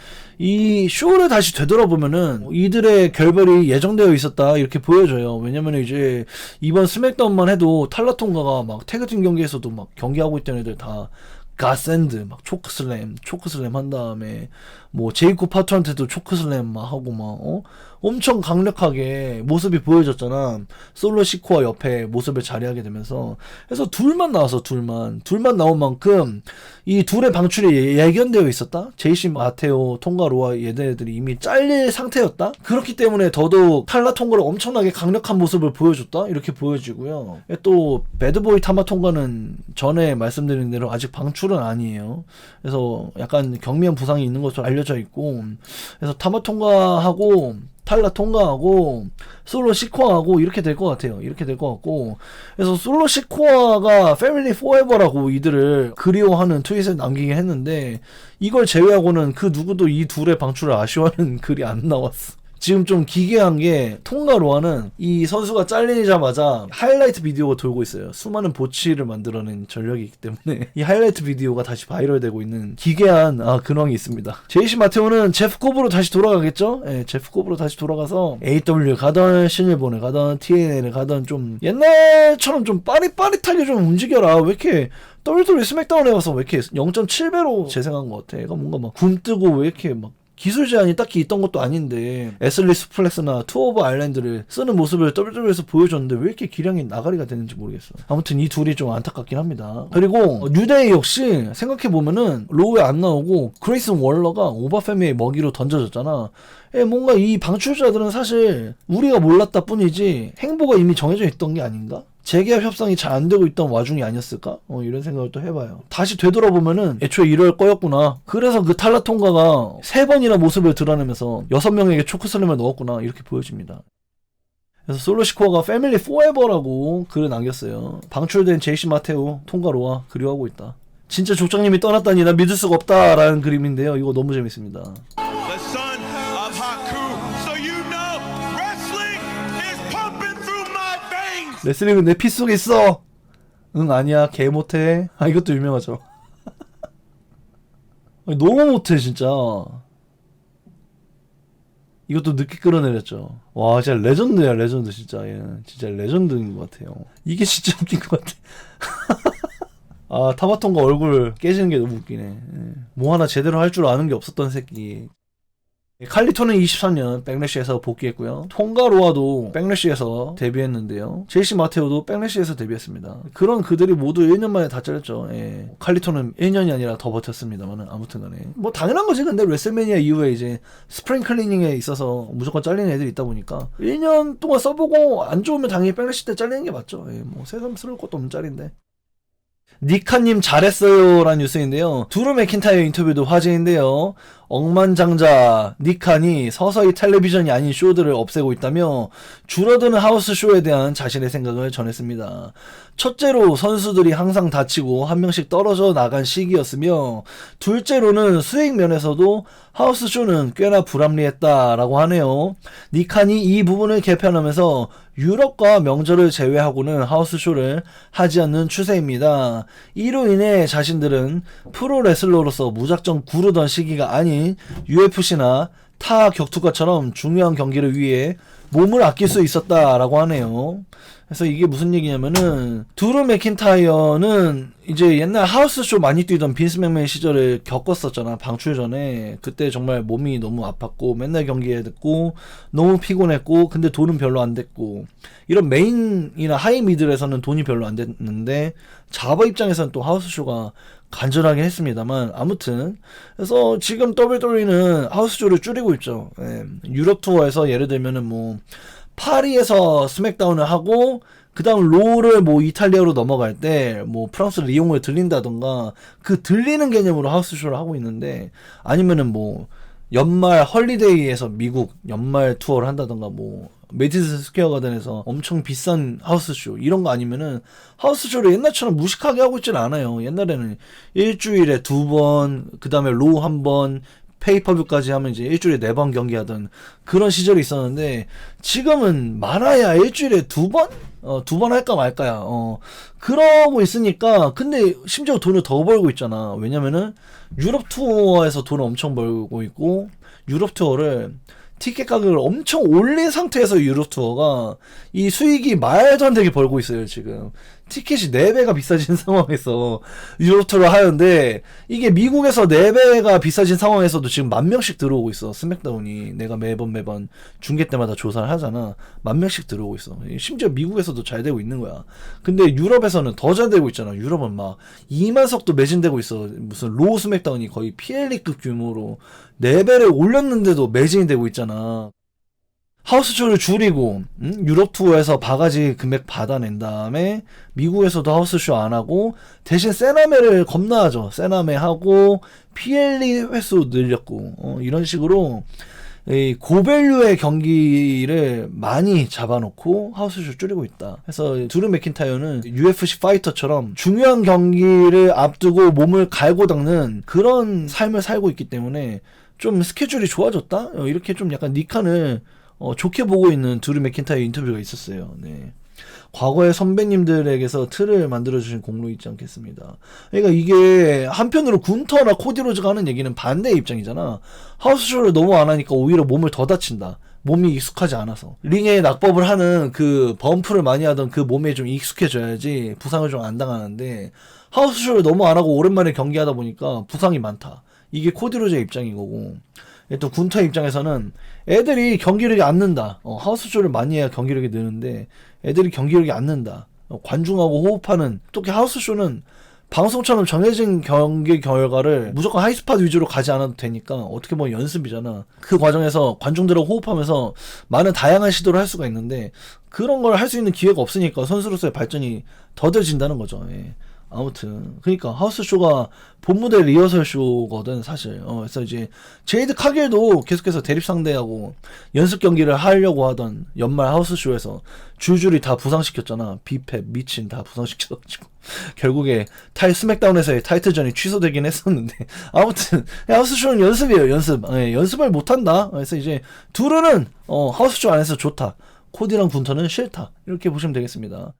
[SPEAKER 1] 이 쇼를 다시 되돌아보면은 이들의 결별이 예정되어 있었다 이렇게 보여져요. 왜냐면 이제 이번 스맥다운만 해도 탈라통가가 막 태그팀 경기에서도 막 경기하고 있던 애들 다 가샌드 막 초크슬램 한 다음에 뭐 제이코 파트한테도 초크슬램 막 하고 막 엄청 강력하게 모습이 보여졌잖아. 솔로 시코아 옆에 모습을 자리하게 되면서. 그래서 둘만 나와서 둘만 나온 만큼 이 둘의 방출이 예견되어 있었다. 제이시 마테오 통과 로아 얘네들이 이미 잘릴 상태였다. 그렇기 때문에 더더욱 탈라 통과를 엄청나게 강력한 모습을 보여줬다 이렇게 보여지고요. 또 배드보이 타마 통과는 전에 말씀드린 대로 아직 방출은 아니에요. 그래서 약간 경미한 부상이 있는 것으로 알려져 있고, 그래서 타마 통과하고 탈라 통과하고 솔로 시코아하고 이렇게 될 것 같아요. 이렇게 될 것 같고, 그래서 솔로 시코아가 패밀리 포에버라고 이들을 그리워하는 트윗을 남기긴 했는데 이걸 제외하고는 그 누구도 이 둘의 방출을 아쉬워하는 글이 안 나왔어. 지금 좀 기괴한 게 통과 로아는 이 선수가 잘리자마자 하이라이트 비디오가 돌고 있어요. 수많은 보치를 만들어낸 전력이 있기 때문에 이 하이라이트 비디오가 다시 바이럴되고 있는 기괴한 근황이 있습니다. 제이시 마테오는 제프 코브로 다시 돌아가겠죠? 예, 제프 코브로 다시 돌아가서 AW 가던 신일본에 가던 TNA를 가던 좀 옛날처럼 좀 빠릿빠릿하게 좀 움직여라. 왜 이렇게 WWE 스맥다운에 와서 왜 이렇게 0.7배로 재생한 것 같아. 얘가 뭔가 막 굼뜨고 왜 이렇게 막 기술 제한이 딱히 있던 것도 아닌데 에슬리 스플렉스나 투어 오브 아일랜드를 쓰는 모습을 WWE에서 보여줬는데 왜 이렇게 기량이 나가리가 되는지 모르겠어. 아무튼 이 둘이 좀 안타깝긴 합니다. 그리고 뉴데이 역시 생각해보면은 로우에 안 나오고 그레이슨 월러가 오바페미의 먹이로 던져졌잖아. 뭔가 이 방출자들은 사실 우리가 몰랐다 뿐이지 행보가 이미 정해져 있던 게 아닌가? 재계약 협상이 잘 안 되고 있던 와중이 아니었을까? 이런 생각을 또 해봐요. 다시 되돌아보면은 애초에 이럴 거였구나. 그래서 그 탈락 통과가 3번이나 모습을 드러내면서 6명에게 초크슬램을 넣었구나. 이렇게 보여집니다. 그래서 솔로시코어가 패밀리 포에버라고 글을 남겼어요. 방출된 제이시 마테오 통과 로아 그리워하고 있다. 진짜 족장님이 떠났다니 나 믿을 수가 없다 라는 그림인데요. 이거 너무 재밌습니다.
[SPEAKER 3] The son of Haku, so you know wrestling is pumping through my veins.
[SPEAKER 1] 레슬링은 내 피 속에 있어. 응 아니야 개 못해. 이것도 유명하죠. 너무 못해 진짜. 이것도 늦게 끌어내렸죠. 와 진짜 레전드야 레전드 진짜. 얘는 진짜 레전드인 것 같아요. 이게 진짜 웃긴 것 같아. 타바톤가 얼굴 깨지는 게 너무 웃기네. 뭐 하나 제대로 할 줄 아는 게 없었던 새끼. 칼리토는 23년 백래시에서 복귀했고요. 통가로아도 백래시에서 데뷔했는데요. 제이시 마테오도 백래시에서 데뷔했습니다. 그런 그들이 모두 1년 만에 다 잘렸죠. 칼리토는 1년이 아니라 더 버텼습니다만 아무튼 간에 뭐 당연한 거지. 근데 레슬매니아 이후에 이제 스프링 클리닝에 있어서 무조건 잘리는 애들이 있다 보니까 1년 동안 써보고 안 좋으면 당연히 백래시 때 잘리는 게 맞죠. 뭐 새삼스러울 것도 없는 짤인데. 니카님 잘했어요 라는 뉴스인데요. 드루 맥킨타이어 인터뷰도 화제인데요. 억만장자 니칸이 서서히 텔레비전이 아닌 쇼들을 없애고 있다며 줄어드는 하우스 쇼에 대한 자신의 생각을 전했습니다. 첫째로 선수들이 항상 다치고 한 명씩 떨어져 나간 시기였으며 둘째로는 수익 면에서도 하우스 쇼는 꽤나 불합리했다라고 하네요. 니칸이 이 부분을 개편하면서 유럽과 명절을 제외하고는 하우스 쇼를 하지 않는 추세입니다. 이로 인해 자신들은 프로 레슬러로서 무작정 구르던 시기가 아닌 UFC나 타 격투가처럼 중요한 경기를 위해 몸을 아낄 수 있었다라고 하네요. 그래서 이게 무슨 얘기냐면은 드루 맥킨타이어는 이제 옛날 하우스쇼 많이 뛰던 빈스 맥맨 시절을 겪었었잖아. 방출 전에. 그때 정말 몸이 너무 아팠고 맨날 경기에 듣고 너무 피곤했고 근데 돈은 별로 안 됐고 이런 메인이나 하이 미들에서는 돈이 별로 안 됐는데 자바 입장에서는 또 하우스쇼가 간절하긴 했습니다만 아무튼 그래서 지금 WWE는 하우스쇼를 줄이고 있죠. 유럽 투어에서 예를 들면은 뭐 파리에서 스맥다운을 하고 그 다음 로우를 뭐 이탈리아로 넘어갈 때 뭐 프랑스 리옹을 들린다던가 그 들리는 개념으로 하우스쇼를 하고 있는데 아니면은 뭐 연말 헐리데이에서 미국 연말 투어를 한다던가 뭐 메디슨 스퀘어 가든에서 엄청 비싼 하우스쇼 이런 거 아니면은 하우스쇼를 옛날처럼 무식하게 하고 있진 않아요. 옛날에는 일주일에 2번 그 다음에 로우 1번 페이퍼뷰까지 하면 이제 일주일에 4번 경기하던 그런 시절이 있었는데 지금은 많아야 일주일에 2번? 2번 할까 말까야. 그러고 있으니까 근데 심지어 돈을 더 벌고 있잖아. 왜냐면은 유럽 투어에서 돈을 엄청 벌고 있고 유럽 투어를 티켓 가격을 엄청 올린 상태에서 유럽 투어가 이 수익이 말도 안 되게 벌고 있어요. 지금 티켓이 4배가 비싸진 상황에서 유럽 투어를 하는데 이게 미국에서 4배가 비싸진 상황에서도 지금 10,000명씩 들어오고 있어. 스맥다운이 내가 매번 중계 때마다 조사를 하잖아. 10,000명씩 들어오고 있어. 심지어 미국에서도 잘 되고 있는 거야. 근데 유럽에서는 더 잘 되고 있잖아. 유럽은 막 2만석도 매진되고 있어. 무슨 로우 스맥다운이 거의 PLE급 규모로 4배를 올렸는데도 매진이 되고 있잖아. 하우스쇼를 줄이고 유럽 투어에서 바가지 금액 받아낸 다음에 미국에서도 하우스쇼 안 하고 대신 세나메를 겁나 하죠. 세나메 하고 PLE 횟수 늘렸고 이런 식으로 이 고밸류의 경기를 많이 잡아놓고 하우스쇼 줄이고 있다. 그래서 드루 맥킨타이어는 UFC 파이터처럼 중요한 경기를 앞두고 몸을 갈고 닦는 그런 삶을 살고 있기 때문에 좀 스케줄이 좋아졌다? 이렇게 좀 약간 니칸을 좋게 보고 있는 드루 맥킨타이어 인터뷰가 있었어요. 네. 과거의 선배님들에게서 틀을 만들어주신 공로 있지 않겠습니다. 그러니까 이게 한편으로 군터나 코디로즈가 하는 얘기는 반대의 입장이잖아. 하우스쇼를 너무 안 하니까 오히려 몸을 더 다친다. 몸이 익숙하지 않아서. 링에 낙법을 하는 그 범프를 많이 하던 그 몸에 좀 익숙해져야지 부상을 좀 안 당하는데, 하우스쇼를 너무 안 하고 오랜만에 경기하다 보니까 부상이 많다. 이게 코디로즈의 입장인 거고, 또 군터의 입장에서는 애들이 경기력이 안 는다. 하우스쇼를 많이 해야 경기력이 느는데 애들이 경기력이 안 는다. 관중하고 호흡하는, 특히 하우스쇼는 방송처럼 정해진 경기 결과를 무조건 하이스팟 위주로 가지 않아도 되니까 어떻게 보면 연습이잖아. 그 과정에서 관중들하고 호흡하면서 많은 다양한 시도를 할 수가 있는데 그런 걸 할 수 있는 기회가 없으니까 선수로서의 발전이 더뎌진다는 거죠. 예. 아무튼 그러니까 하우스쇼가 본무대 리허설 쇼거든 사실. 그래서 이제 제이드 카길도 계속해서 대립 상대하고 연습 경기를 하려고 하던 연말 하우스쇼에서 줄줄이 다 부상시켰잖아. 비팻, 미친 다 부상시켜가지고 결국에 스맥다운에서의 타이틀전이 취소되긴 했었는데, 아무튼 하우스쇼는 연습이에요. 연습. 연습을 못한다. 그래서 이제 두루는 하우스쇼 안에서 좋다. 코디랑 군터는 싫다. 이렇게 보시면 되겠습니다.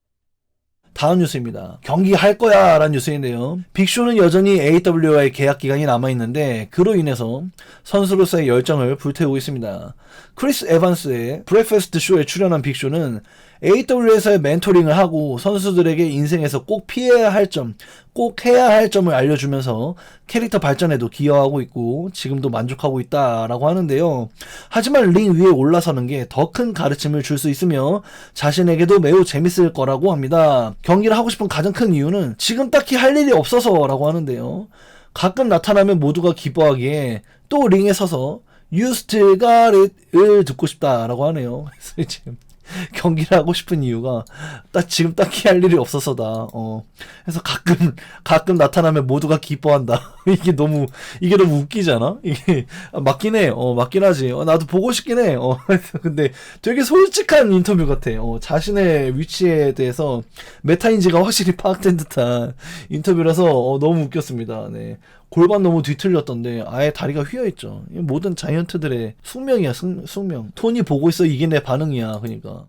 [SPEAKER 1] 다음 뉴스입니다. 경기할 거야 라는 뉴스인데요. 빅쇼는 여전히 AEW와의 계약 기간이 남아있는데 그로 인해서 선수로서의 열정을 불태우고 있습니다. 크리스 에반스의 브렉퍼스트 쇼에 출연한 빅쇼는 AEW에서의 멘토링을 하고 선수들에게 인생에서 꼭 피해야 할 점, 꼭 해야 할 점을 알려주면서 캐릭터 발전에도 기여하고 있고 지금도 만족하고 있다라고 하는데요. 하지만 링 위에 올라서는 게 더 큰 가르침을 줄 수 있으며 자신에게도 매우 재밌을 거라고 합니다. 경기를 하고 싶은 가장 큰 이유는 지금 딱히 할 일이 없어서라고 하는데요. 가끔 나타나면 모두가 기뻐하기에 또 링에 서서 You still got it을 듣고 싶다라고 하네요. 그래서 지금 경기를 하고 싶은 이유가 지금 딱히 할 일이 없어서다. 그래서 가끔 나타나면 모두가 기뻐한다. 이게 너무 웃기잖아. 이게 맞긴 해. 맞긴 하지. 나도 보고 싶긴 해. 근데 되게 솔직한 인터뷰 같아. 자신의 위치에 대해서 메타인지가 확실히 파악된 듯한 인터뷰라서 너무 웃겼습니다. 네. 골반 너무 뒤틀렸던데 아예 다리가 휘어있죠. 모든 자이언트들의 숙명이야. 숙명. 토니 보고 있어. 이게 내 반응이야. 그러니까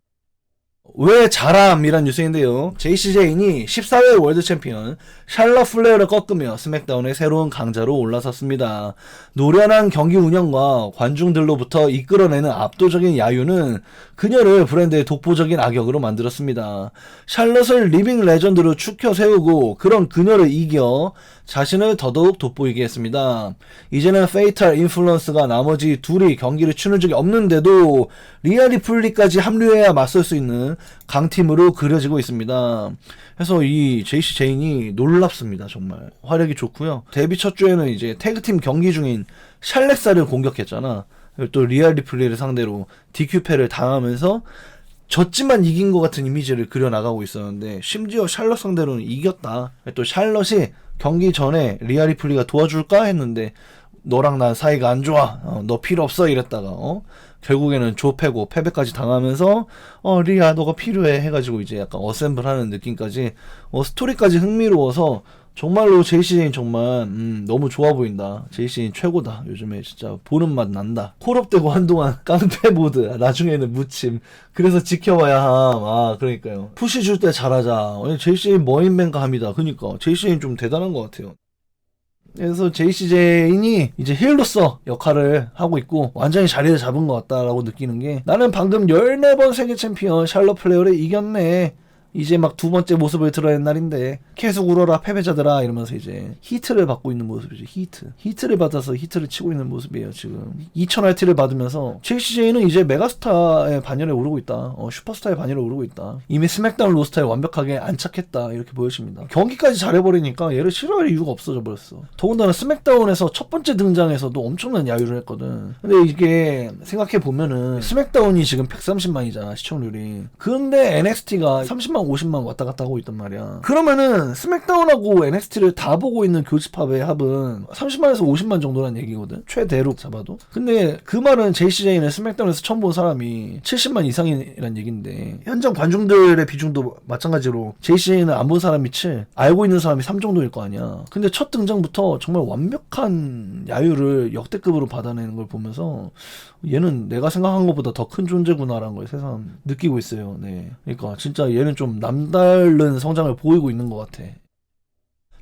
[SPEAKER 1] 왜 잘함이란 뉴스인데요. JCJ인이 14회 월드 챔피언 샬럿 플레어를 꺾으며 스맥다운의 새로운 강자로 올라섰습니다. 노련한 경기 운영과 관중들로부터 이끌어내는 압도적인 야유는 그녀를 브랜드의 독보적인 악역으로 만들었습니다. 샬럿을 리빙 레전드로 추켜 세우고 그런 그녀를 이겨 자신을 더더욱 돋보이게 했습니다. 이제는 페이탈 인플루언스가 나머지 둘이 경기를 치른 적이 없는데도 리아 리플리까지 합류해야 맞설 수 있는 강팀으로 그려지고 있습니다. 그래서 이 JC 제인이 놀랍습니다. 정말 화력이 좋고요. 데뷔 첫 주에는 이제 태그팀 경기 중인 샬렉사를 공격했잖아. 또 리아 리플리를 상대로 DQ패를 당하면서 졌지만 이긴 것 같은 이미지를 그려나가고 있었는데 심지어 샬럿 상대로는 이겼다. 또 샬럿이 경기 전에 리아 리플리가 도와줄까 했는데 너랑 난 사이가 안 좋아. 너 필요 없어 이랬다가 결국에는 조 패고 패배까지 당하면서 리아 너가 필요해 해가지고 이제 약간 어셈블 하는 느낌까지 스토리까지 흥미로워서 정말로 제이시제인 정말 너무 좋아 보인다. 제이시제인 최고다. 요즘에 진짜 보는 맛 난다. 콜업되고 한동안 깡패 모드 나중에는 무침. 그래서 지켜봐야 함. 그러니까요. 푸시 줄 때 잘하자. 제이시제인 머인맨과 합니다. 그러니까 제이시제인 좀 대단한 것 같아요. 그래서 JCJ인이 이제 힐로서 역할을 하고 있고 완전히 자리를 잡은 것 같다라고 느끼는 게, 나는 방금 14번 세계 챔피언 샬럿 플레어를 이겼네. 이제 막 두 번째 모습을 드러낸 날인데 계속 울어라 패배자들아 이러면서 이제 히트를 받고 있는 모습이죠. 히트를 받아서 히트를 치고 있는 모습이에요. 지금 2000RT를 받으면서 JCJ는 이제 메가스타의 반열에 오르고 있다. 슈퍼스타의 반열에 오르고 있다. 이미 스맥다운 로스터에 완벽하게 안착했다 이렇게 보여집니다. 경기까지 잘해버리니까 얘를 싫어할 이유가 없어져 버렸어. 더군다나 스맥다운에서 첫 번째 등장에서도 엄청난 야유를 했거든. 근데 이게 생각해보면은 스맥다운이 지금 130만이잖아 시청률이. 근데 NXT가 30만 40만 50만 왔다 갔다 하고 있단 말이야. 그러면은 스맥다운하고 NXT를 다 보고 있는 교집합의 합은 30만에서 50만 정도란 얘기거든, 최대로 잡아도. 근데 그 말은 JCJ는 스맥다운에서 처음 본 사람이 70만 이상이란 얘긴데, 현장 관중들의 비중도 마찬가지로 JCJ는 안 본 사람이 7, 알고 있는 사람이 3 정도일 거 아니야. 근데 첫 등장부터 정말 완벽한 야유를 역대급으로 받아내는 걸 보면서 얘는 내가 생각한 것보다 더 큰 존재구나라는 걸 새삼 느끼고 있어요. 네. 그러니까 진짜 얘는 좀 남다른 성장을 보이고 있는 것 같아.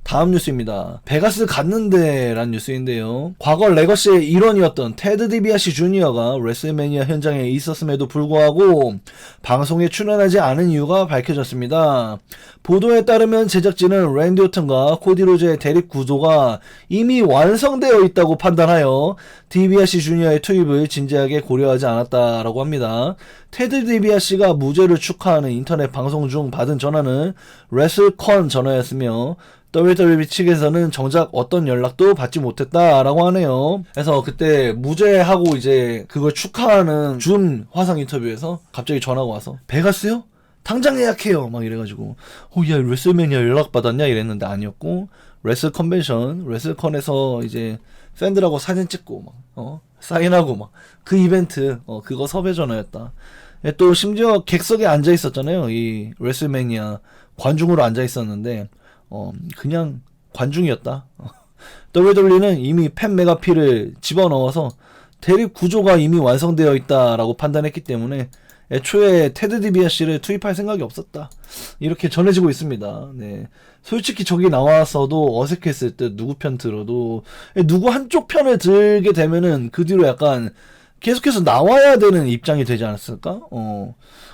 [SPEAKER 1] 다음 뉴스입니다. 베가스 갔는데 란 뉴스인데요. 과거 레거시의 일원이었던 테드 디비아시 주니어가 레슬매니아 현장에 있었음에도 불구하고 방송에 출연하지 않은 이유가 밝혀졌습니다. 보도에 따르면 제작진은 랜디 오튼과 코디 로즈의 대립 구도가 이미 완성되어 있다고 판단하여 디비아시 주니어의 투입을 진지하게 고려하지 않았다라고 합니다. 테드 디비아시가 무죄를 축하하는 인터넷 방송 중 받은 전화는 레슬컨 전화였으며 WWE 측에서는 정작 어떤 연락도 받지 못했다라고 하네요. 그래서 그때 무죄하고 이제 그걸 축하하는 줌 화상 인터뷰에서 갑자기 전화가 와서 베가스요? 당장 예약해요! 막 이래가지고 야 레슬매니아 연락 받았냐? 이랬는데 아니었고, 레슬 컨벤션, 레슬컨에서 이제 팬들하고 사진 찍고 막 사인하고 막 그 이벤트 그거 섭외 전화였다. 또 심지어 객석에 앉아 있었잖아요. 이 레슬매니아 관중으로 앉아 있었는데 그냥 관중이었다. WWE는 이미 팬 메가피를 집어넣어서 대립 구조가 이미 완성되어 있다라고 판단했기 때문에 애초에 테드 디비아시를 투입할 생각이 없었다, 이렇게 전해지고 있습니다. 네. 솔직히 저기 나와서도 어색했을 때 누구 편 들어도 누구 한쪽 편을 들게 되면은 그 뒤로 약간 계속해서 나와야 되는 입장이 되지 않았을까?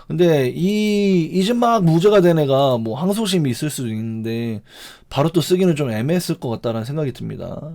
[SPEAKER 1] 근데 이제 막 무죄가 된 애가 뭐 항소심이 있을 수도 있는데 바로 또 쓰기는 좀 애매했을 것 같다라는 생각이 듭니다.